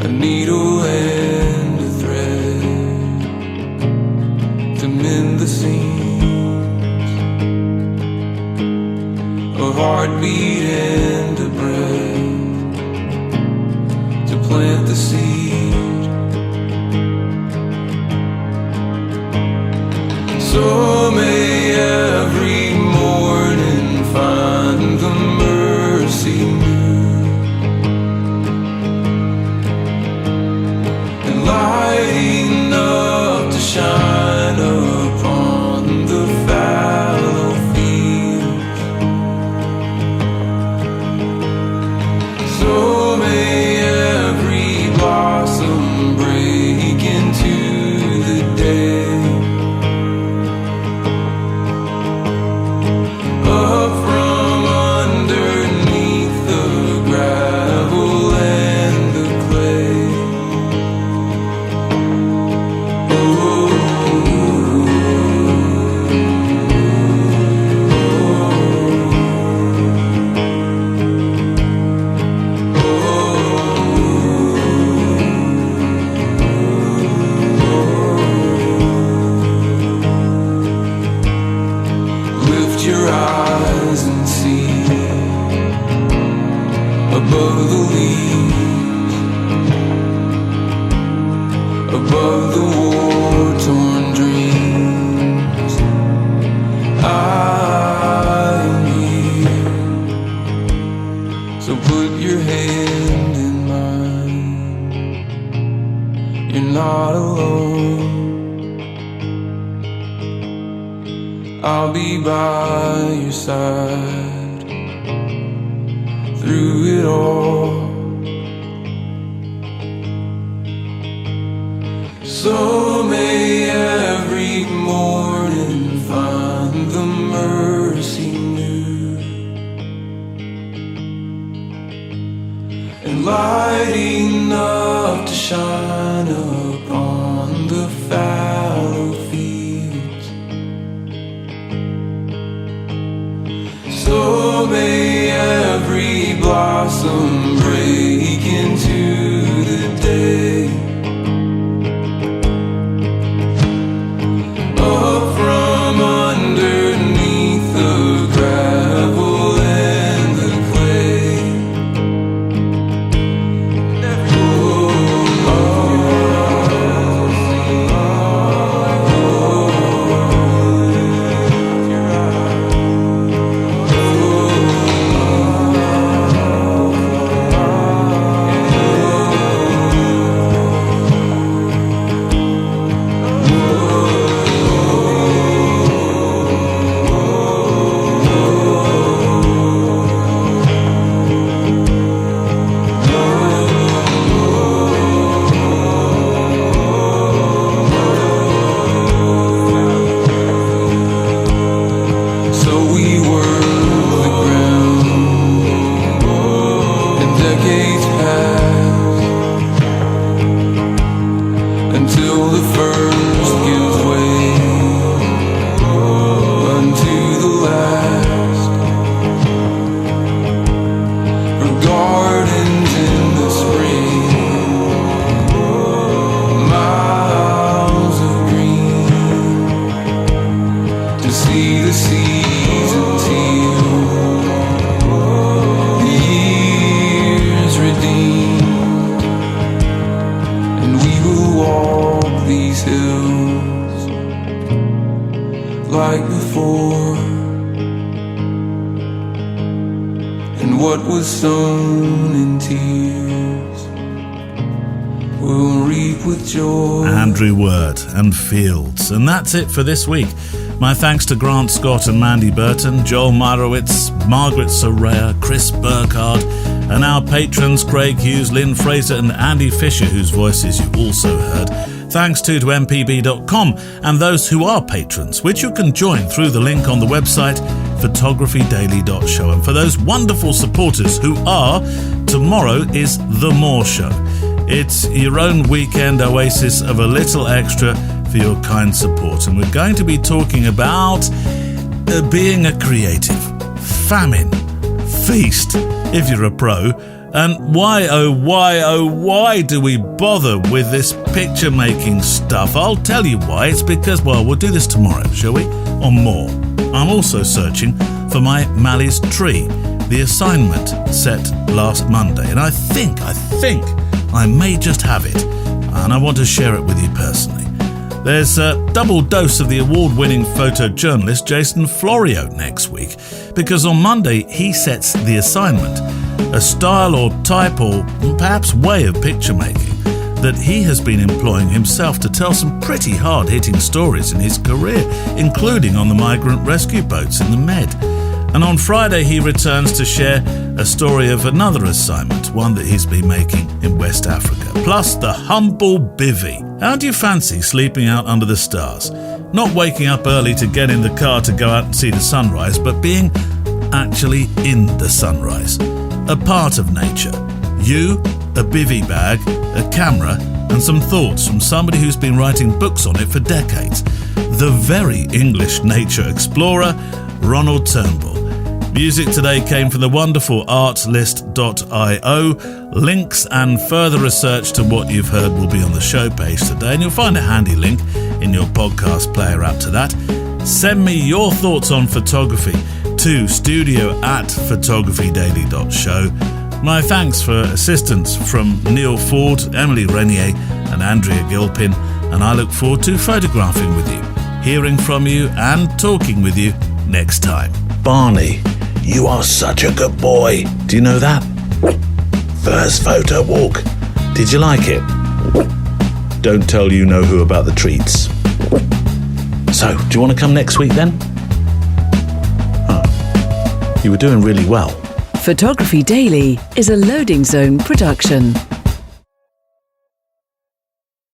a needle and a thread to mend the seams, a heartbeat and a breath to plant the seed. So may every morning find the mercy new, and light enough to shine upon the fallow fields. So may every blossom break into the day, up from underneath the gravel and the clay. Lift your eyes and see above the leaves, above the war-torn dreams. I am here, so put your hand in mine. You're not alone, I'll be by your side through it all. So may every morning find the mercy new, and light enough to shine upon the fallow fields. So may every blossom break into the day. Up from underneath the gravel and the clay. Like before, and what was sown in tears will reap with joy. Andrew Word and Fields. And that's it for this week. My thanks to Grant Scott and Mandy Burton, Joel Meyerowitz, Margaret Soraya, Chris Burkhardt, and our patrons Craig Hughes, Lynn Fraser and Andy Fisher, whose voices you also heard. Thanks to mpb.com and those who are patrons, which you can join through the link on the website photographydaily.show. And for those wonderful supporters who are, tomorrow is The More Show. It's your own weekend oasis of a little extra for your kind support. And we're going to be talking about being a creative, famine, feast, if you're a pro, and why, oh why do we bother with this picture-making stuff? I'll tell you why. It's because, well, we'll do this tomorrow, shall we? On More. I'm also searching for my Mally's Tree, the assignment set last Monday, and I think I may just have it, and I want to share it with you personally. There's a double dose of the award-winning photojournalist Jason Florio next week, because on Monday he sets the assignment, a style or type or perhaps way of picture making that he has been employing himself to tell some pretty hard-hitting stories in his career, including on the migrant rescue boats in the Med. And on Friday he returns to share a story of another assignment, one that he's been making in West Africa, plus the humble bivvy. How do you fancy sleeping out under the stars? Not waking up early to get in the car to go out and see the sunrise, but being actually in the sunrise. A part of nature. You, a bivvy bag, a camera, and some thoughts from somebody who's been writing books on it for decades. The very English nature explorer, Ronald Turnbull. Music today came from the wonderful artlist.io. Links and further research to what you've heard will be on the show page today, and you'll find a handy link in your podcast player app to that. Send me your thoughts on photography to studio@photographydaily.show. My thanks for assistance from Neil Ford, Emily Renier and Andrea Gilpin, and I look forward to photographing with you, hearing from you and talking with you next time. Barney, you are such a good boy. Do you know that? First Photowalk. Did you like it? Don't tell you know who about the treats. So, do you want to come next week then? Oh, you were doing really well. Photography Daily is a Loading Zone production.